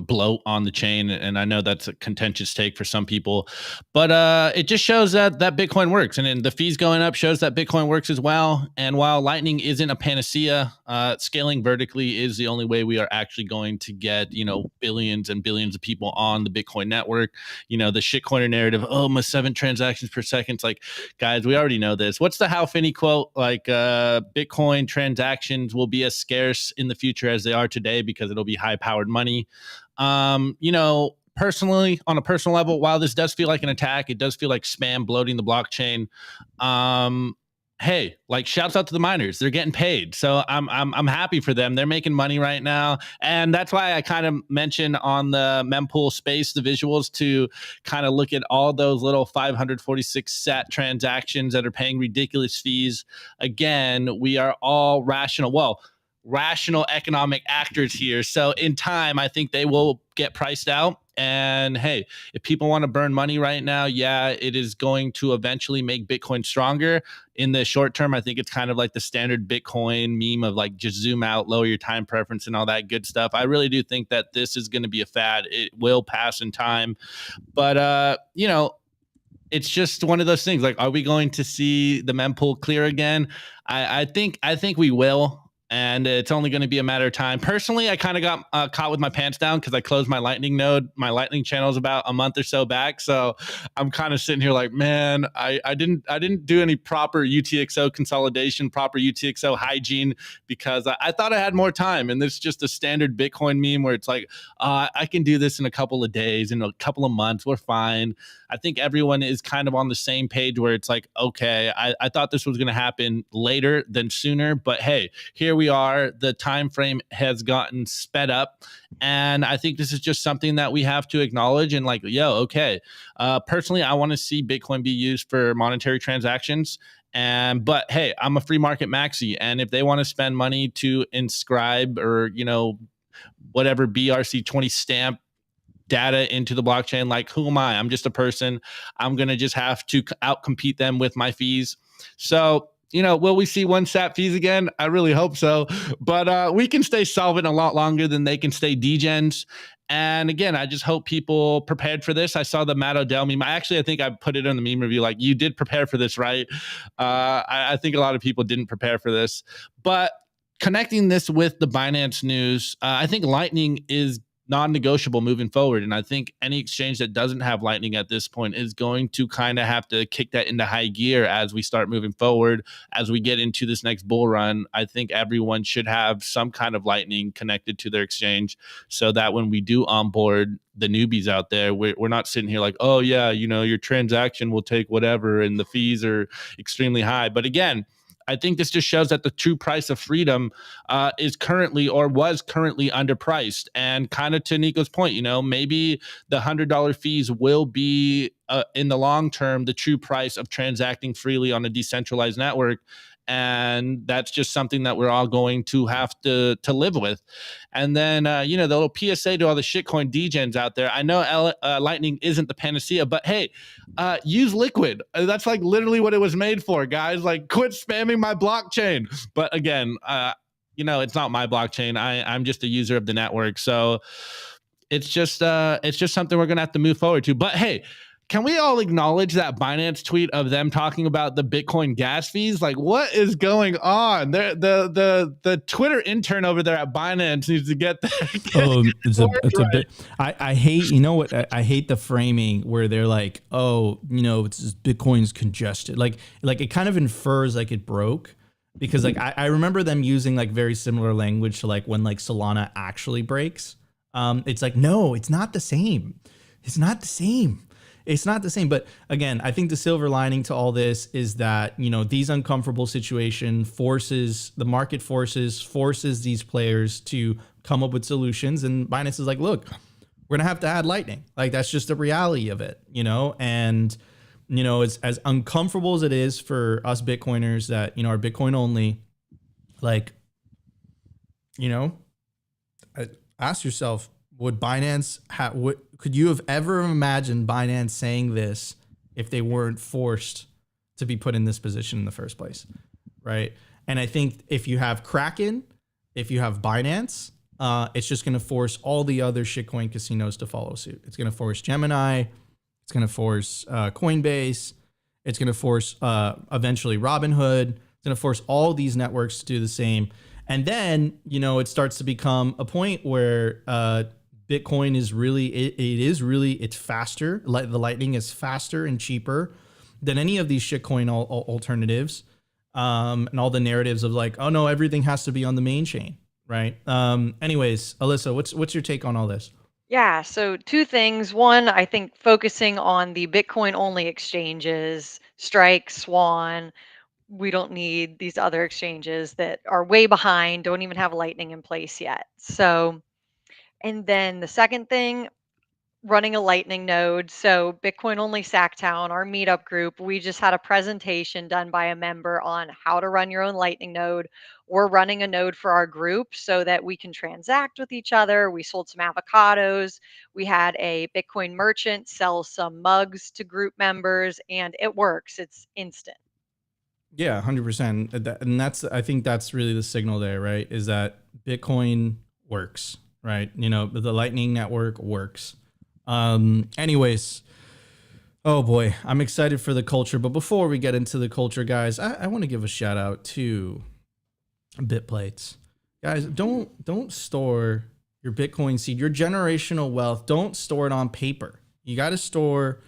bloat on the chain. And I know that's a contentious take for some people, but it just shows that Bitcoin works. And then the fees going up shows that Bitcoin works as well. And while Lightning isn't a panacea, scaling vertically is the only way we are actually going to get, you know, billions and billions of people on the Bitcoin network. You know, the shitcoiner narrative, oh, my 7 transactions per second. It's like, guys, we already know this. What's the Hal Finney quote? Like, Bitcoin transactions will be as scarce in the future as they are today because it'll be high powered money. You know, personally, on a personal level, while this does feel like an attack, it does feel like spam bloating the blockchain. Hey, like, shouts out to the miners. They're getting paid. So I'm happy for them. They're making money right now. And that's why I kind of mentioned on the mempool space, the visuals, to kind of look at all those little 546 sat transactions that are paying ridiculous fees. Again, we are all rational economic actors here. So in time, I think they will get priced out. And hey, if people want to burn money right now, yeah, it is going to eventually make Bitcoin stronger. In the short term, I think it's kind of like the standard Bitcoin meme of like, just zoom out, lower your time preference and all that good stuff. I really do think that this is going to be a fad. It will pass in time. But, you know, it's just one of those things. Like, are we going to see the mempool clear again? I think we will. And it's only going to be a matter of time. Personally, I kind of got caught with my pants down because I closed my Lightning node. My Lightning channel is about a month or so back, so I'm kind of sitting here like, man, I didn't do any proper UTXO consolidation, proper UTXO hygiene, because I thought I had more time. And this is just a standard Bitcoin meme where it's like, I can do this in a couple of days, in a couple of months, we're fine. I think everyone is kind of on the same page where it's like, okay, I thought this was going to happen later than sooner, but hey, here we are. The time frame has gotten sped up, and I think this is just something that we have to acknowledge and like, okay. Personally, I want to see Bitcoin be used for monetary transactions. But hey, I'm a free market maxi, and if they want to spend money to inscribe or, you know, whatever BRC20 stamp data into the blockchain, like, who am I? I'm just a person. I'm going to just have to outcompete them with my fees. So, you know, will we see 1 sat fees again? I really hope so. But we can stay solvent a lot longer than they can stay degens. And again, I just hope people prepared for this. I saw the Matt Odell meme. I think I put it in the meme review. Like, you did prepare for this, right? I think a lot of people didn't prepare for this. But connecting this with the Binance news, I think Lightning is non-negotiable moving forward. And I think any exchange that doesn't have Lightning at this point is going to kind of have to kick that into high gear as we start moving forward. As we get into this next bull run, I think everyone should have some kind of Lightning connected to their exchange, so that when we do onboard the newbies out there, we're not sitting here like, oh yeah, you know, your transaction will take whatever and the fees are extremely high. But again, I think this just shows that the true price of freedom is currently or was currently underpriced. And kind of to Nico's point, you know, maybe the $100 fees will be in the long term the true price of transacting freely on a decentralized network. And that's just something that we're all going to have to live with. And then, you know, the little PSA to all the shitcoin degens out there. I know Lightning isn't the panacea, but hey, use Liquid. That's like literally what it was made for, guys. Like, quit spamming my blockchain. But again, you know, it's not my blockchain. I'm just a user of the network. So it's just something we're going to have to move forward to. But hey, can we all acknowledge that Binance tweet of them talking about the Bitcoin gas fees? Like, what is going on? The Twitter intern over there at Binance needs to get that. Oh, it's a bit. I hate, you know what? I hate the framing where they're like, oh, you know, it's just Bitcoin's congested. Like it kind of infers like it broke, because like I remember them using like very similar language to like when like Solana actually breaks. It's like, no, it's not the same. It's not the same. It's not the same. But again, I think the silver lining to all this is that, you know, these uncomfortable situation forces the market forces these players to come up with solutions. And Binance is like, look, we're going to have to add Lightning. Like, that's just the reality of it, you know? And, you know, as uncomfortable as it is for us Bitcoiners that, you know, are Bitcoin only, like, you know, ask yourself, would Binance could you have ever imagined Binance saying this if they weren't forced to be put in this position in the first place, right? And I think if you have Kraken, if you have Binance, it's just going to force all the other shitcoin casinos to follow suit. It's going to force Gemini, it's going to force Coinbase, it's going to force eventually Robinhood, it's going to force all these networks to do the same. And then, you know, it starts to become a point where Bitcoin is really, it's faster. The Lightning is faster and cheaper than any of these shitcoin alternatives. And all the narratives of like, oh no, everything has to be on the main chain, right? Anyways, Alyssa, what's your take on all this? Yeah, so two things. One, I think focusing on the Bitcoin only exchanges, Strike, Swan. We don't need these other exchanges that are way behind, don't even have Lightning in place yet. So, and then the second thing, running a Lightning node. So Bitcoin only Sacktown, our meetup group, we just had a presentation done by a member on how to run your own Lightning node. We're running a node for our group so that we can transact with each other. We sold some avocados. We had a Bitcoin merchant sell some mugs to group members, and it works. It's instant. Yeah, 100%. And that's, I think that's really the signal there, right? Is that Bitcoin works, right? You know, the Lightning Network works. Anyways, oh boy, I'm excited for the culture. But before we get into the culture, guys, I want to give a shout out to BitPlates. Guys, don't store your Bitcoin seed, your generational wealth. Don't store it on paper. You got to store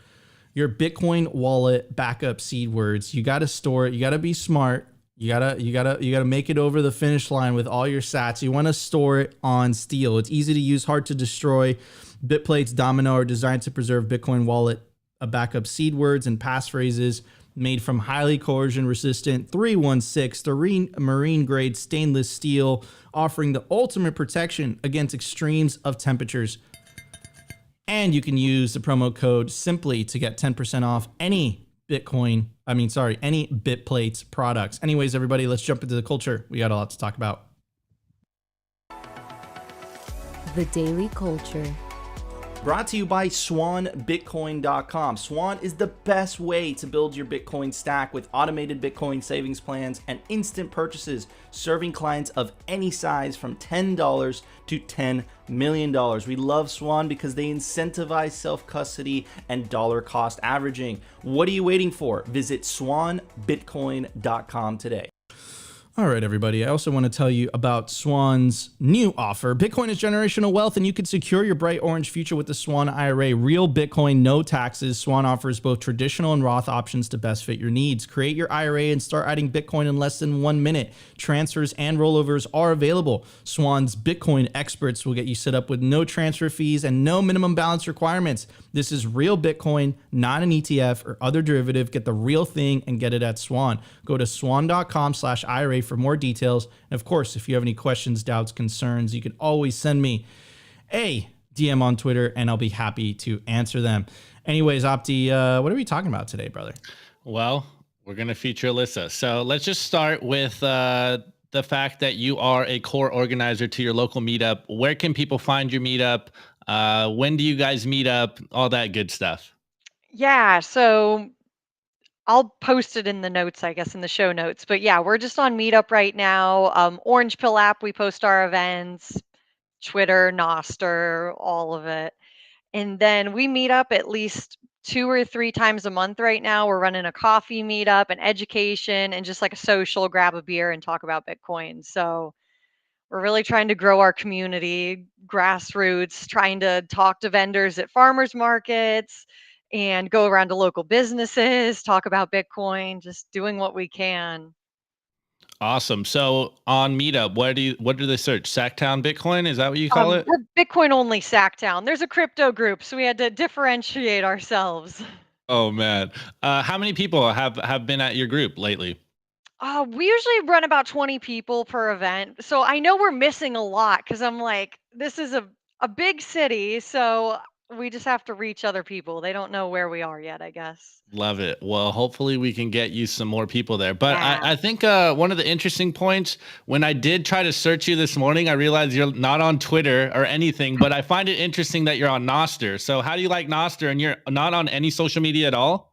your Bitcoin wallet backup seed words. You got to store it. You got to be smart. You gotta make it over the finish line with all your sats. You want to store it on steel. It's easy to use, hard to destroy. BitPlates Domino are designed to preserve Bitcoin wallet backup seed words and passphrases made from highly corrosion resistant 316 marine grade stainless steel, offering the ultimate protection against extremes of temperatures. And you can use the promo code SIMPLY to get 10% off any any BitPlates products. Anyways, everybody, let's jump into the culture. We got a lot to talk about. The Daily Culture. Brought to you by SwanBitcoin.com. Swan is the best way to build your Bitcoin stack with automated Bitcoin savings plans and instant purchases, serving clients of any size from $10 to $10 million. We love Swan because they incentivize self-custody and dollar cost averaging. What are you waiting for? Visit SwanBitcoin.com today. All right, everybody. I also want to tell you about Swan's new offer. Bitcoin is generational wealth, and you can secure your bright orange future with the Swan IRA. Real Bitcoin, no taxes. Swan offers both traditional and Roth options to best fit your needs. Create your IRA and start adding Bitcoin in less than 1 minute. Transfers and rollovers are available. Swan's Bitcoin experts will get you set up with no transfer fees and no minimum balance requirements. This is real Bitcoin, not an ETF or other derivative. Get the real thing and get it at Swan. Go to swan.com/IRA for more details. And of course, if you have any questions, doubts, concerns, you can always send me a DM on Twitter and I'll be happy to answer them. Anyways, Opti, what are we talking about today, brother? Well, we're going to feature Alyssa. So let's just start with the fact that you are a core organizer to your local meetup. Where can people find your meetup? When do you guys meet up? All that good stuff. Yeah, so I'll post it in the notes, I guess, in the show notes. But yeah, we're just on Meetup right now. Orange Pill app, we post our events, Twitter, Nostr, all of it. And then we meet up at least 2 or 3 times a month right now. We're running a coffee meetup, an education, and just like a social, grab a beer and talk about Bitcoin. So we're really trying to grow our community, grassroots, trying to talk to vendors at farmers markets and go around to local businesses, talk about Bitcoin, just doing what we can. Awesome. So on Meetup, what do they search? Sacktown Bitcoin? Is that what you call it? We're Bitcoin only Sacktown. There's a crypto group, so we had to differentiate ourselves. Oh man. How many people have been at your group lately? We usually run about 20 people per event. So I know we're missing a lot because I'm like, this is a big city. So we just have to reach other people. They don't know where we are yet, I guess. Love it. Well, hopefully we can get you some more people there. But Yeah. I think one of the interesting points when I did try to search you this morning, I realized you're not on Twitter or anything, but I find it interesting that you're on Nostr. So how do you like Nostr and you're not on any social media at all?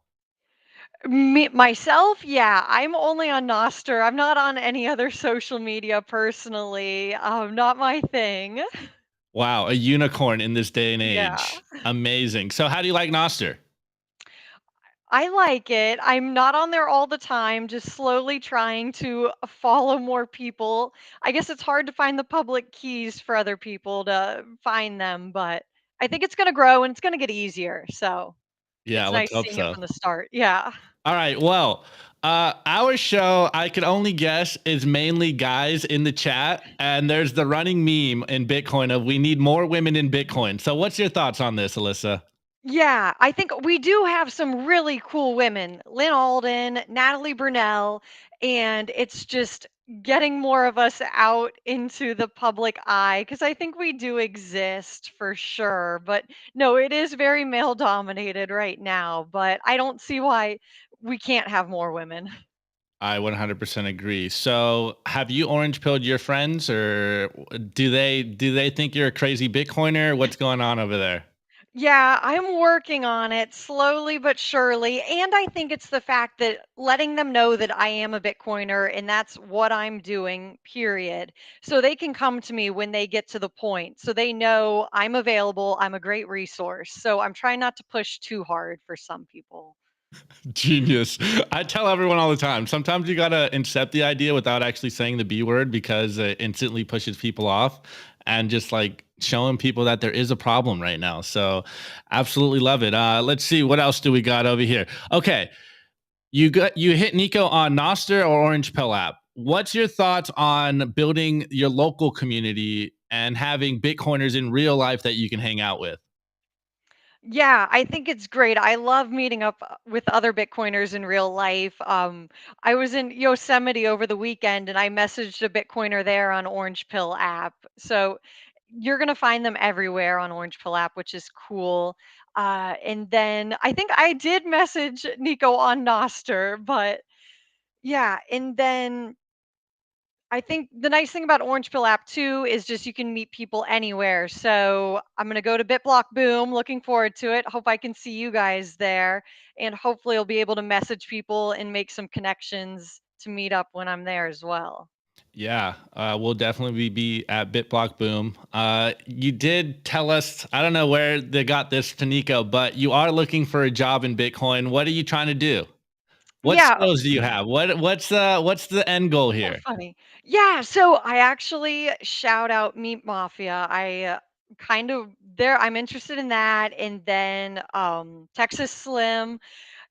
Me myself, yeah, I'm only on Nostr. I'm not on any other social media personally. Not my thing. Wow, a unicorn in this day and Yeah. age. Amazing. So how do you like Nostr? I like it. I'm not on there all the time, just slowly trying to follow more people. I guess it's hard to find the public keys for other people to find them, but I think it's going to grow and it's going to get easier. So Yeah, it's let's nice hope seeing it so. from the start. Yeah. All right. Well, our show, I could only guess, is mainly guys in the chat. And there's the running meme in Bitcoin of we need more women in Bitcoin. So what's your thoughts on this, Alyssa? Yeah, I think we do have some really cool women, Lynn Alden, Natalie Brunell, and it's just getting more of us out into the public eye because I think we do exist for sure. But no, it is very male dominated right now, but I don't see why we can't have more women. I 100% agree. So, have you orange pilled your friends, or do they think you're a crazy Bitcoiner? What's going on over there? Yeah, I'm working on it slowly but surely. And I think it's the fact that letting them know that I am a Bitcoiner and that's what I'm doing, period. So they can come to me when they get to the point. So they know I'm available. I'm a great resource. So I'm trying not to push too hard for some people. Genius. I tell everyone all the time. Sometimes you gotta accept the idea without actually saying the B word because it instantly pushes people off, and just like showing people that there is a problem right now. So, absolutely love it. Let's see what else do we got over here. Okay, you hit Nico on Nostr or Orange Pill app. What's your thoughts on building your local community and having Bitcoiners in real life that you can hang out with? Yeah, I think it's great. I love meeting up with other Bitcoiners in real life. I was in Yosemite over the weekend and I messaged a Bitcoiner there on Orange Pill app. So you're going to find them everywhere on Orange Pill app, which is cool. And then I think I did message Nico on Noster, but yeah. And then I think the nice thing about Orange Pill app too is just you can meet people anywhere. So I'm gonna go to BitBlock Boom. Looking forward to it. Hope I can see you guys there, and hopefully I'll be able to message people and make some connections to meet up when I'm there as well. Yeah, we'll definitely be at BitBlock Boom. You did tell us, I don't know where they got this to Nico, but you are looking for a job in Bitcoin. What are you trying to do? What Yeah. skills do you have? What's the end goal Oh, here? funny. Yeah, so I actually shout out Meat Mafia. I kind of there I'm interested in that, and then Texas Slim.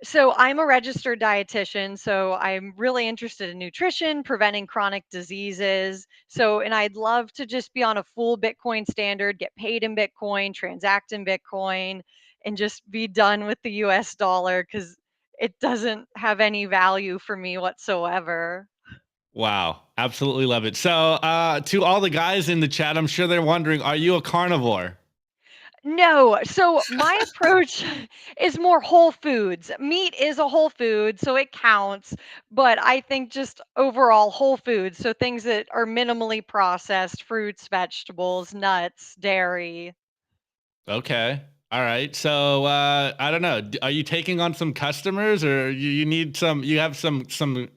So I'm a registered dietitian, so I'm really interested in nutrition, preventing chronic diseases. So, and I'd love to just be on a full Bitcoin standard, get paid in Bitcoin, transact in Bitcoin, and just be done with the US dollar because it doesn't have any value for me whatsoever. Wow, absolutely love it. So, to all the guys in the chat, I'm sure they're wondering, are you a carnivore? No. So my approach is more whole foods. Meat is a whole food, so it counts. But I think just overall whole foods. So things that are minimally processed, fruits, vegetables, nuts, dairy. Okay. All right. So, I don't know. Are you taking on some customers, or you need some? You have some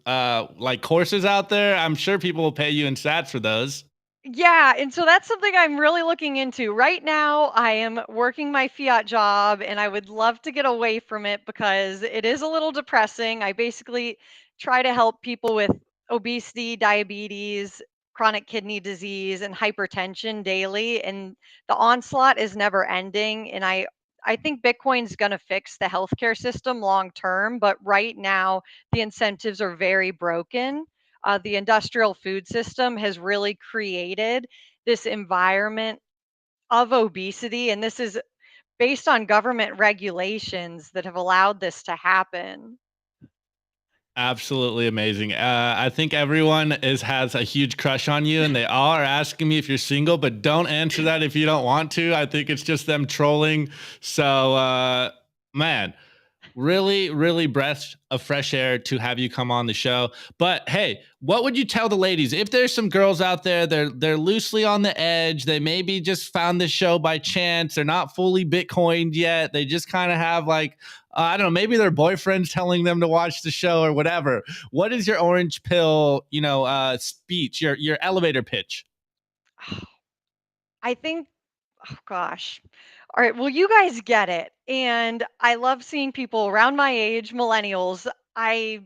like courses out there. I'm sure people will pay you in sats for those. Yeah, and so that's something I'm really looking into. Right now, I am working my fiat job and I would love to get away from it because it is a little depressing. I basically try to help people with obesity, diabetes, chronic kidney disease, and hypertension daily, and the onslaught is never ending. And I think Bitcoin's going to fix the healthcare system long term, but right now the incentives are very broken. The industrial food system has really created this environment of obesity, and this is based on government regulations that have allowed this to happen. Absolutely amazing. I think everyone has a huge crush on you, and they all are asking me if you're single, but don't answer that if you don't want to. I think it's just them trolling. So, man, really, really breath of fresh air to have you come on the show. But hey, what would you tell the ladies if there's some girls out there, they're loosely on the edge, they maybe just found this show by chance, they're not fully Bitcoined yet, they just kind of have like I don't know, maybe their boyfriend's telling them to watch the show or whatever. What is your orange pill, speech, your elevator pitch? I think, oh gosh. All right, well, you guys get it. And I love seeing people around my age, millennials. I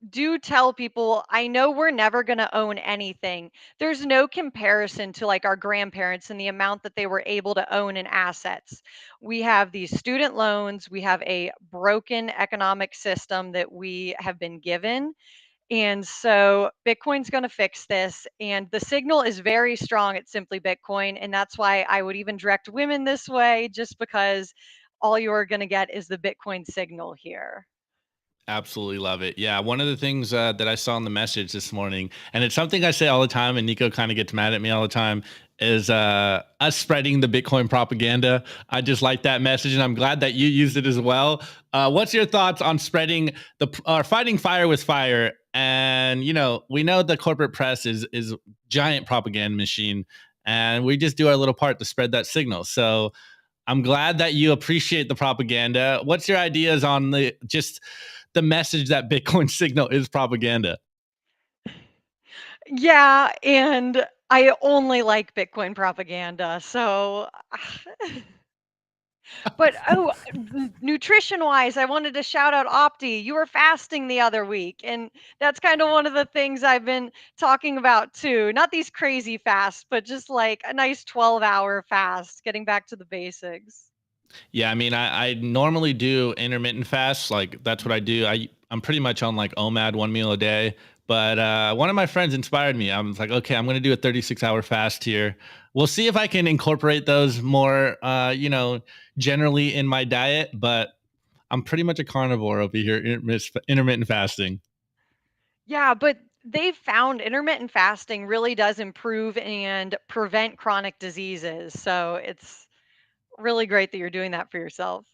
do tell people I know we're never going to own anything. There's no comparison to like our grandparents and the amount that they were able to own in assets. We have these student loans, we have a broken economic system that we have been given. And so Bitcoin's going to fix this. And the signal is very strong at Simply Bitcoin. And that's why I would even direct women this way, just because all you're going to get is the Bitcoin signal here. Absolutely love it. Yeah, one of the things that I saw in the message this morning, and it's something I say all the time, and Nico kind of gets mad at me all the time, is us spreading the Bitcoin propaganda. I just like that message, and I'm glad that you used it as well. What's your thoughts on spreading fighting fire with fire? And we know the corporate press is giant propaganda machine, and we just do our little part to spread that signal. So I'm glad that you appreciate the propaganda. What's your ideas on the message that Bitcoin signal is propaganda? Yeah, and I only like Bitcoin propaganda. So, but oh, nutrition wise, I wanted to shout out Opti. You were fasting the other week, and that's kind of one of the things I've been talking about too. Not these crazy fasts, but just like a nice 12-hour fast, getting back to the basics. Yeah, I mean, I normally do intermittent fasts. Like that's what I do. I'm pretty much on like OMAD, one meal a day. But one of my friends inspired me. I was like, okay, I'm going to do a 36-hour fast here. We'll see if I can incorporate those more, generally in my diet. But I'm pretty much a carnivore over here, intermittent fasting. Yeah, but they've found intermittent fasting really does improve and prevent chronic diseases. So it's really great that you're doing that for yourself.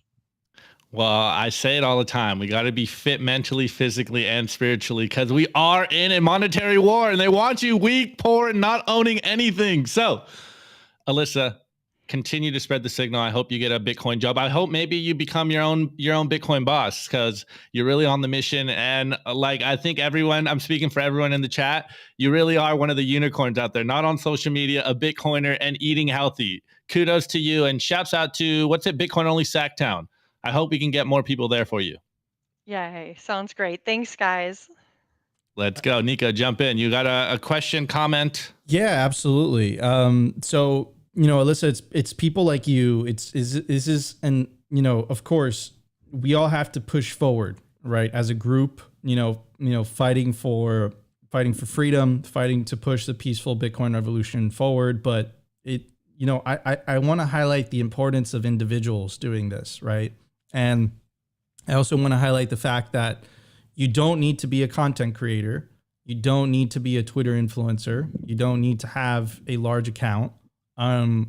Well, I say it all the time. We got to be fit mentally, physically, and spiritually because we are in a monetary war and they want you weak, poor, and not owning anything. So, Alyssa, continue to spread the signal. I hope you get a Bitcoin job. I hope maybe you become your own Bitcoin boss because you're really on the mission. And like I think I'm speaking for everyone in the chat. You really are one of the unicorns out there, not on social media, a Bitcoiner and eating healthy. Kudos to you and shouts out to Bitcoin only Sacktown. I hope we can get more people there for you. Yay. Sounds great. Thanks, guys. Let's go. Nico, jump in. You got a question, comment? Yeah, absolutely. So, Alyssa, it's people like you. And, of course, we all have to push forward, right? As a group, fighting for freedom, fighting to push the peaceful Bitcoin revolution forward. But I want to highlight the importance of individuals doing this, right? And I also want to highlight the fact that you don't need to be a content creator. You don't need to be a Twitter influencer. You don't need to have a large account. I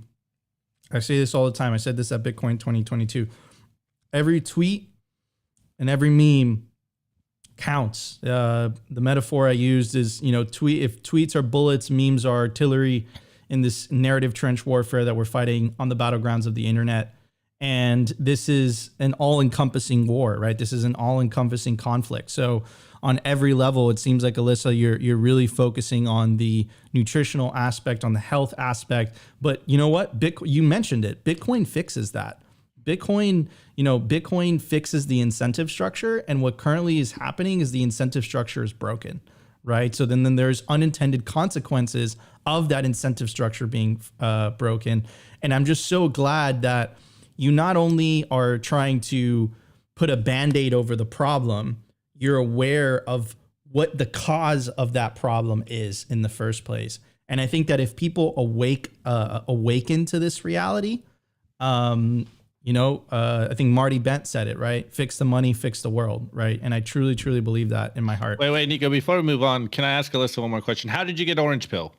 say this all the time. I said this at Bitcoin 2022. Every tweet and every meme counts. The metaphor I used is, if tweets are bullets, memes are artillery in this narrative trench warfare that we're fighting on the battlegrounds of the internet. And this is an all-encompassing war, right? This is an all-encompassing conflict. So on every level, it seems like, Alyssa, you're really focusing on the nutritional aspect, on the health aspect. But you know what? You mentioned it. Bitcoin fixes that. Bitcoin fixes the incentive structure. And what currently is happening is the incentive structure is broken, right? So then there's unintended consequences of that incentive structure being broken. And I'm just so glad that you not only are trying to put a Band-Aid over the problem, you're aware of what the cause of that problem is in the first place. And I think that if people awaken to this reality, I think Marty Bent said it, right? Fix the money, fix the world, right? And I truly, truly believe that in my heart. Wait, Nico, before we move on, can I ask Alyssa one more question? How did you get orange pill?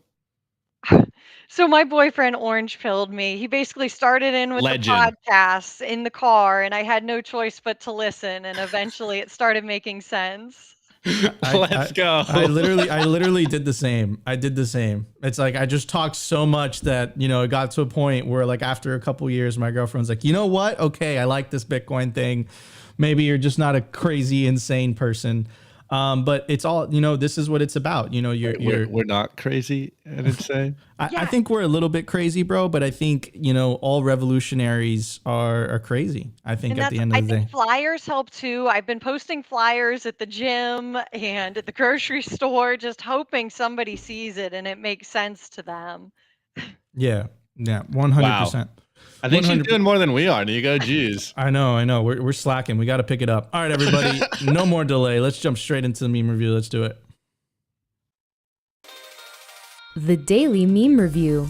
So my boyfriend orange pilled me. He basically started in with Legend. the podcasts in the car, and I had no choice but to listen. And eventually, it started making sense. Let's go. I literally did the same. I did the same. It's like I just talked so much that it got to a point where, like, after a couple years, my girlfriend's like, you know what? Okay, I like this Bitcoin thing. Maybe you're just not a crazy, insane person. But it's all, this is what it's about. We're not crazy and insane. I think we're a little bit crazy, bro. But I think, all revolutionaries are crazy. I think at the end of the day, flyers help too. I've been posting flyers at the gym and at the grocery store, just hoping somebody sees it and it makes sense to them. Yeah, 100%. I think she's doing more than we are, Nico. Jeez. I know. We're slacking. We got to pick it up. All right, everybody. No more delay. Let's jump straight into the meme review. Let's do it. The Daily Meme Review.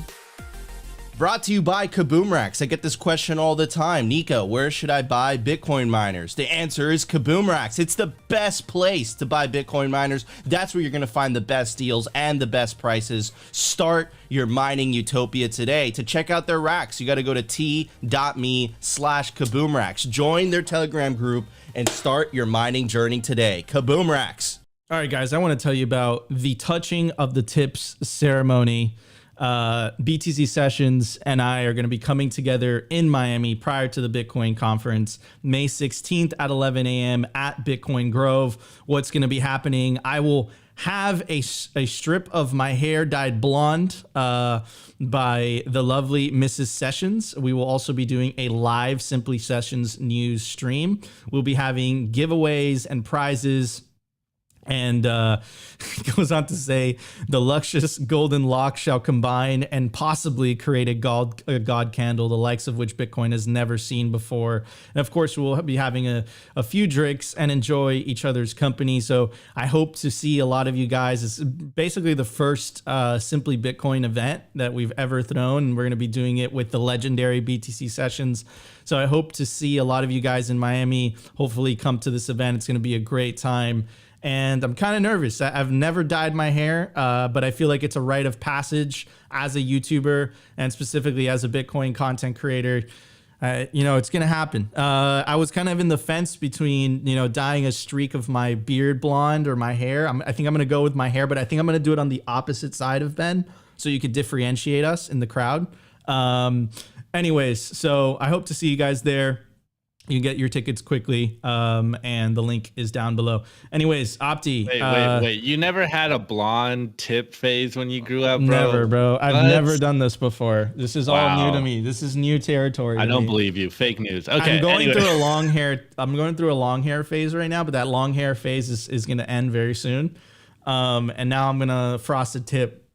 Brought to you by Kaboom Racks. I get this question all the time. Nico, where should I buy Bitcoin miners? The answer is Kaboom Racks. It's the best place to buy Bitcoin miners. That's where you're going to find the best deals and the best prices. Start your mining utopia today. To check out their racks, you got to go to t.me/Kaboom Racks. Join their Telegram group and start your mining journey today. Kaboom Racks. All right, guys, I want to tell you about the touching of the tips ceremony. BTC Sessions and I are going to be coming together in Miami prior to the Bitcoin conference, May 16th at 11 a.m. at Bitcoin Grove. What's going to be happening? I will have a strip of my hair dyed blonde by the lovely Mrs. Sessions. We will also be doing a live Simply Sessions news stream. We'll be having giveaways and prizes. And goes on to say, the luscious golden lock shall combine and possibly create a god candle, the likes of which Bitcoin has never seen before. And of course, we'll be having a few drinks and enjoy each other's company. So I hope to see a lot of you guys. It's basically the first Simply Bitcoin event that we've ever thrown. And we're going to be doing it with the legendary BTC Sessions. So I hope to see a lot of you guys in Miami. Hopefully come to this event. It's going to be a great time. And I'm kind of nervous. I've never dyed my hair, but I feel like it's a rite of passage as a YouTuber and specifically as a Bitcoin content creator. It's going to happen. I was kind of in the fence between, dyeing a streak of my beard blonde or my hair. I think I'm going to go with my hair, but I think I'm going to do it on the opposite side of Ben so you could differentiate us in the crowd. Anyways, so I hope to see you guys there. You can get your tickets quickly, and the link is down below. Anyways, Opti. Wait. You never had a blonde tip phase when you grew up, bro? Never, bro. I've never done this before. This is all new to me. This is new territory. I don't believe you. Fake news. Okay. I'm going through a long hair. I'm going through a long hair phase right now, but that long hair phase is going to end very soon. And now I'm gonna frosted tip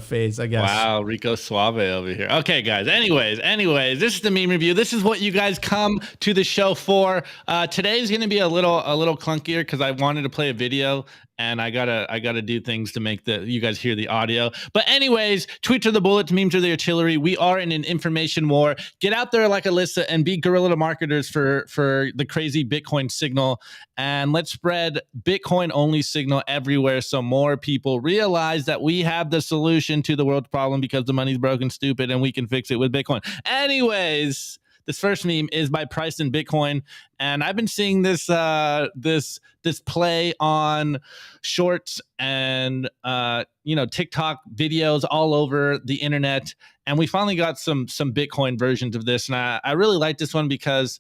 phase, I guess. Wow, Rico Suave over here. Okay, guys. Anyways, this is the meme review. This is what you guys come to the show for. Today's gonna be a little clunkier because I wanted to play a video and I gotta do things to make you guys hear the audio. But anyways, tweets are the bullets, memes are the artillery. We are in an information war. Get out there like Alyssa and be guerrilla marketers for the crazy Bitcoin signal, and let's spread Bitcoin only signal everywhere so more people realize that we have the solution to the world's problem because the money's broken, stupid, and we can fix it with Bitcoin. Anyways, this first meme is by Price in Bitcoin, and I've been seeing this play on shorts and TikTok videos all over the internet, and we finally got some Bitcoin versions of this, and I really like this one because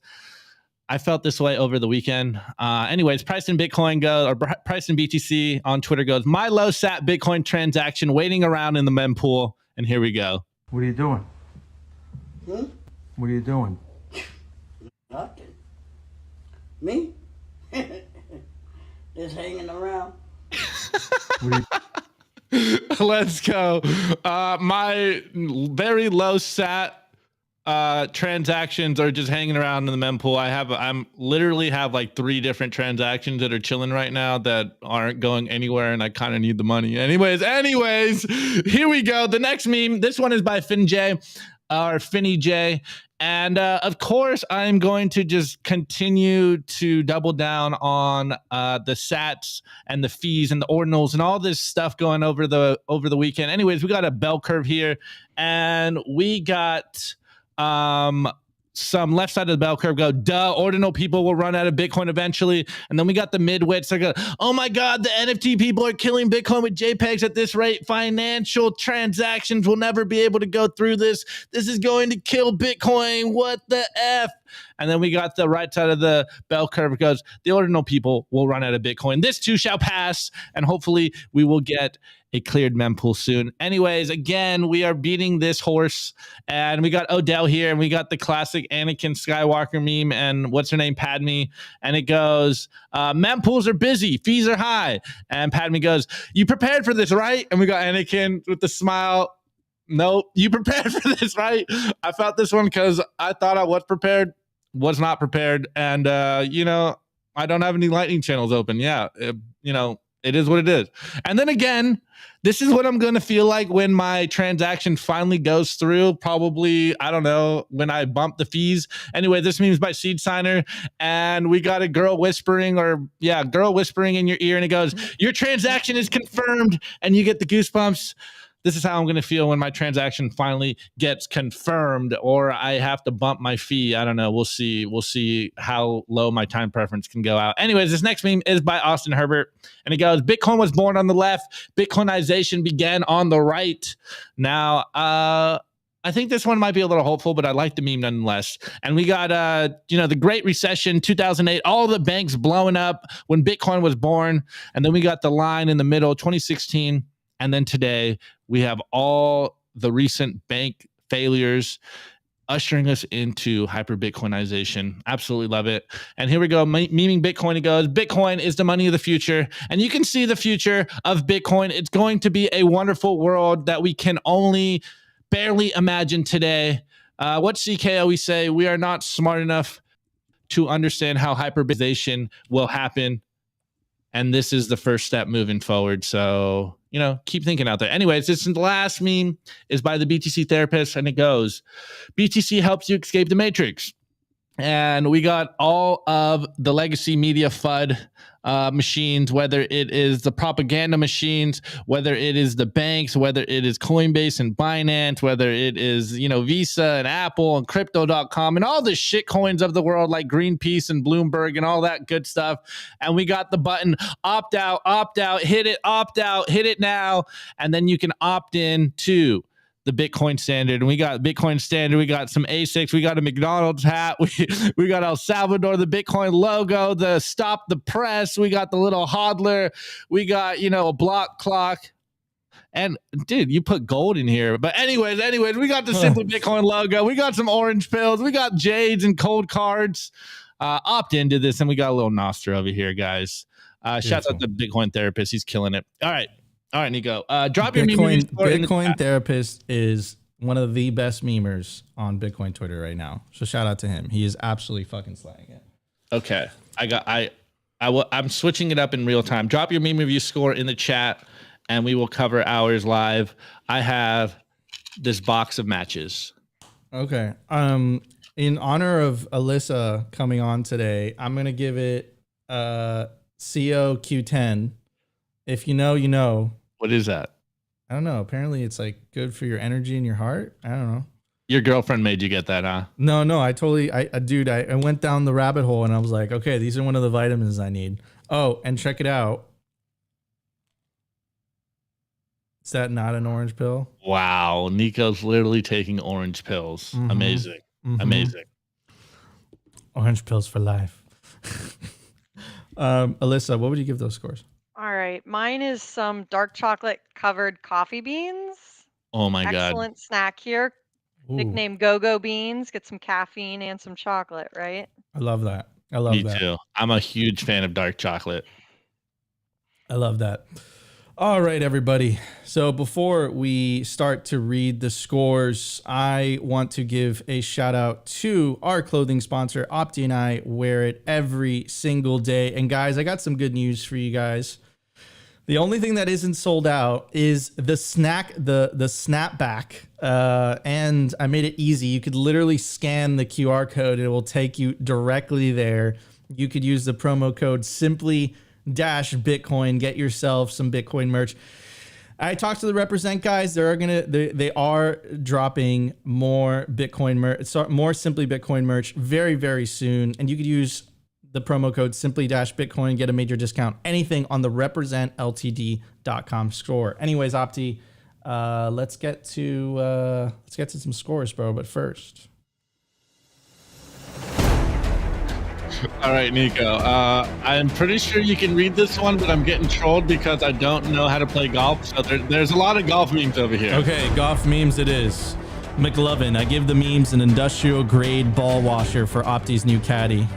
I felt this way over the weekend. Anyways, Price in Bitcoin goes, or Price in BTC on Twitter goes, my low sat Bitcoin transaction waiting around in the mempool, and here we go. What are you doing? What are you doing? Nothing. Me? Just hanging around. Let's go. My very low sat transactions are just hanging around in the mempool. I'm literally have like 3 different transactions that are chilling right now that aren't going anywhere, and I kind of need the money. Anyways, here we go. The next meme. This one is by Finny J. And of course, I'm going to just continue to double down on the sats and the fees and the ordinals and all this stuff going over the weekend. Anyways, we got a bell curve here, and we got some left side of the bell curve go, duh, ordinal people will run out of Bitcoin eventually. And then we got the midwits that go, oh my God, the NFT people are killing Bitcoin with JPEGs at this rate. Financial transactions will never be able to go through this. This is going to kill Bitcoin. What the F? And then we got the right side of the bell curve goes, the ordinal people will run out of Bitcoin. This too shall pass. And hopefully we will get a cleared mempool soon. Anyways, again, we are beating this horse, and we got Odell here, and we got the classic Anakin Skywalker meme, and what's her name, Padme, and it goes, mempools are busy, fees are high, and Padme goes, you prepared for this, right? And we got Anakin with the smile, nope, you prepared for this, right? I felt this one because I thought I was prepared, was not prepared, and I don't have any Lightning channels open. Yeah, it is what it is. And then again, this is what I'm going to feel like when my transaction finally goes through. Probably, I don't know, when I bump the fees. Anyway, this meme is by Seed Signer, and we got a girl whispering in your ear, and it goes, your transaction is confirmed, and you get the goosebumps. This is how I'm going to feel when my transaction finally gets confirmed, or I have to bump my fee. I don't know. We'll see. We'll see how low my time preference can go out. Anyways, this next meme is by Austin Herbert, and it goes, Bitcoin was born on the left. Bitcoinization began on the right. Now, I think this one might be a little hopeful, but I like the meme nonetheless. And we got, the Great Recession, 2008, all the banks blowing up when Bitcoin was born. And then we got the line in the middle, 2016. And then today, we have all the recent bank failures ushering us into hyper Bitcoinization. Absolutely love it. And here we go, memeing Bitcoin. It goes, Bitcoin is the money of the future. And you can see the future of Bitcoin. It's going to be a wonderful world that we can only barely imagine today. What CK always say, we are not smart enough to understand how hyperbitization will happen. And this is the first step moving forward. So, keep thinking out there. Anyways, this last meme is by the BTC therapist, and it goes, BTC helps you escape the matrix. And we got all of the legacy media FUD machines, whether it is the propaganda machines, whether it is the banks, whether it is Coinbase and Binance, whether it is, Visa and Apple and crypto.com and all the shit coins of the world like Greenpeace and Bloomberg and all that good stuff. And we got the button opt out, hit it, opt out, hit it now. And then you can opt in to the Bitcoin standard, and we got Bitcoin standard. We got some ASICs. We got a McDonald's hat. We got El Salvador, the Bitcoin logo, the stop the press. We got the little hodler. We got, a block clock. And dude, you put gold in here. But anyways, we got the Simply Bitcoin logo. We got some orange pills. We got jades and cold cards. Opt into this, and we got a little Nostr over here, guys. Shout out to Bitcoin Therapist. He's killing it. All right, Nico. Drop your meme. Bitcoin Therapist is one of the best memers on Bitcoin Twitter right now. So shout out to him. He is absolutely fucking slaying it. Okay, I'm switching it up in real time. Drop your meme review score in the chat, and we will cover ours live. I have this box of matches. Okay. In honor of Alyssa coming on today, I'm gonna give it COQ10. If you know, you know. What is that? I don't know. Apparently, it's like good for your energy and your heart. I don't know. Your girlfriend made you get that, huh? No, I went down the rabbit hole and I was like, okay, these are one of the vitamins I need. Oh, and check it out. Is that not an orange pill? Wow. Nico's literally taking orange pills. Mm-hmm. Amazing. Mm-hmm. Amazing. Orange pills for life. Alyssa, what would you give those scores? All right. Mine is some dark chocolate covered coffee beans. Oh my God. Excellent snack here. Ooh. Nickname Go-Go Beans. Get some caffeine and some chocolate, right? I love that. Me too. I'm a huge fan of dark chocolate. I love that. All right, everybody. So before we start to read the scores, I want to give a shout out to our clothing sponsor. Opti and I wear it every single day. And guys, I got some good news for you guys. The only thing that isn't sold out is the snapback. And I made it easy. You could literally scan the QR code. It will take you directly there. You could use the promo code Simply-Bitcoin, get yourself some Bitcoin merch. I talked to the Represent guys. They are dropping more Bitcoin merch, more Simply Bitcoin merch very, very soon. And you could use the promo code Simply-Bitcoin, get a major discount. Anything on the representltd.com store. Anyways, Opti, let's get to some scores, bro. But first. All right, Nico. I'm pretty sure you can read this one, but I'm getting trolled because I don't know how to play golf. So there's a lot of golf memes over here. Okay, golf memes it is. McLovin, I give the memes an industrial grade ball washer for Opti's new caddy.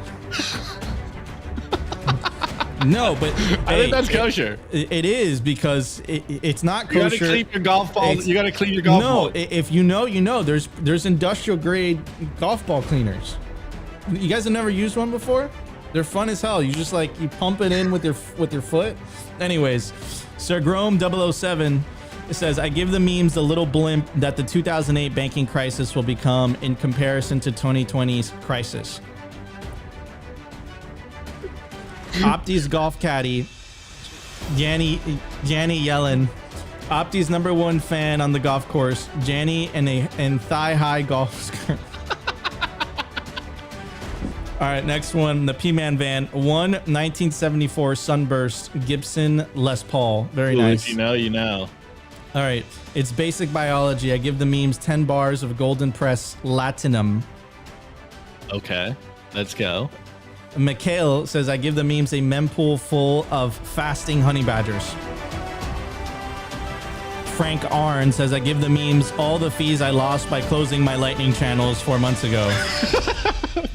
No, but I think that's kosher. It is because it's not kosher. You gotta clean your golf balls. You gotta clean your golf balls. No, if you know, you know. There's industrial grade golf ball cleaners. You guys have never used one before? They're fun as hell. You just you pump it in with your foot. Anyways, Sir Grome 007 says, I give the memes the little blimp that the 2008 banking crisis will become in comparison to 2020's crisis. Opti's golf caddy, Janny Yellen, Opti's #1 fan on the golf course, Janny and thigh-high golf skirt. All right, next one, the P-Man van, 1974 Sunburst Gibson Les Paul. Very nice. If you know, you know. All right, it's basic biology. I give the memes 10 bars of Golden Press Latinum. Okay, let's go. Mikhail says, I give the memes a mempool full of fasting honey badgers. Frank Arn says, I give the memes all the fees I lost by closing my Lightning channels 4 months ago.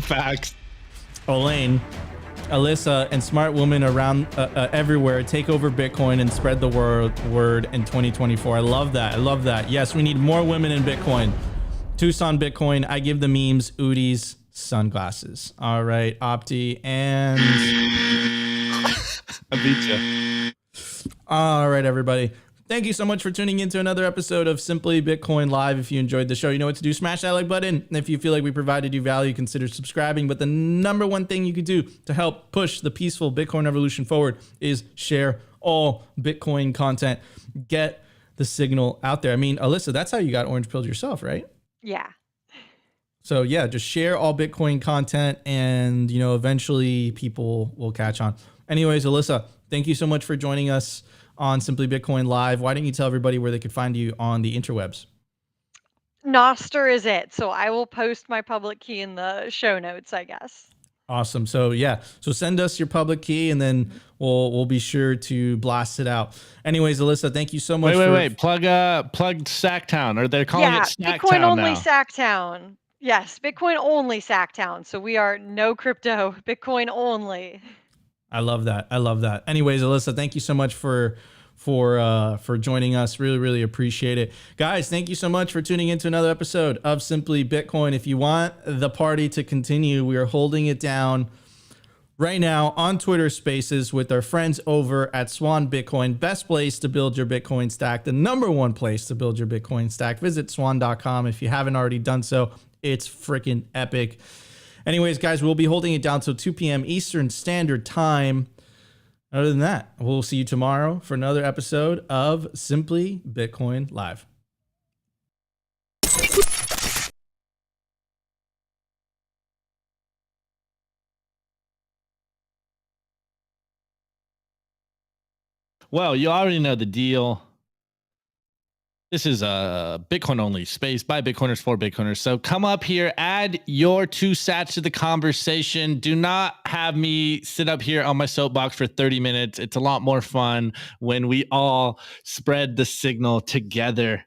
Facts. Elaine, Alyssa, and smart women around everywhere take over Bitcoin and spread the word in 2024. I love that. Yes, we need more women in Bitcoin. Tucson Bitcoin, I give the memes Udi's sunglasses. All right, Opti, and I beat you. All right, everybody. Thank you so much for tuning into another episode of Simply Bitcoin Live. If you enjoyed the show, you know what to do. Smash that like button. And if you feel like we provided you value, consider subscribing. But the #1 thing you could do to help push the peaceful Bitcoin revolution forward is share all Bitcoin content. Get the signal out there. I mean, Alyssa, that's how you got orange pilled yourself, right? Yeah. So yeah, just share all Bitcoin content and, eventually people will catch on. Anyways, Alyssa, thank you so much for joining us on Simply Bitcoin Live. Why don't you tell everybody where they could find you on the interwebs? Nostr is it. So I will post my public key in the show notes, I guess. Awesome. So yeah, so send us your public key, and then we'll be sure to blast it out. Anyways, Alyssa, thank you so much. Wait. Plug Sacktown, or they're calling it Sacktown Bitcoin only now. Sacktown. Yes, Bitcoin only Sacktown. So we are no crypto, Bitcoin only. I love that. I love that. Anyways, Alyssa, thank you so much for joining us. Really appreciate it. Guys, thank you so much for tuning into another episode of Simply Bitcoin. If you want the party to continue, we are holding it down right now on Twitter Spaces with our friends over at Swan Bitcoin. Best place to build your Bitcoin stack, the number one place to build your Bitcoin stack. Visit swan.com if you haven't already done so. It's freaking epic. Anyways, guys, we'll be holding it down till 2 p.m. Eastern Standard Time. Other than that, we'll see you tomorrow for another episode of Simply Bitcoin Live. Well, you already know the deal. This is a Bitcoin only space by Bitcoiners for Bitcoiners. So come up here, add your 2 sats to the conversation. Do not have me sit up here on my soapbox for 30 minutes. It's a lot more fun when we all spread the signal together.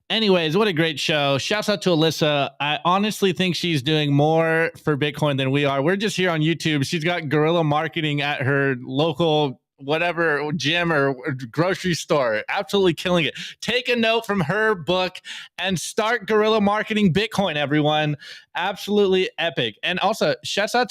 Anyways, what a great show. Shouts out to Alyssa. I honestly think she's doing more for Bitcoin than we are. We're just here on YouTube. She's got guerrilla marketing at her local whatever gym or grocery store. Absolutely killing it. Take a note from her book and start guerrilla marketing Bitcoin, everyone. Absolutely epic. And also, shouts out to her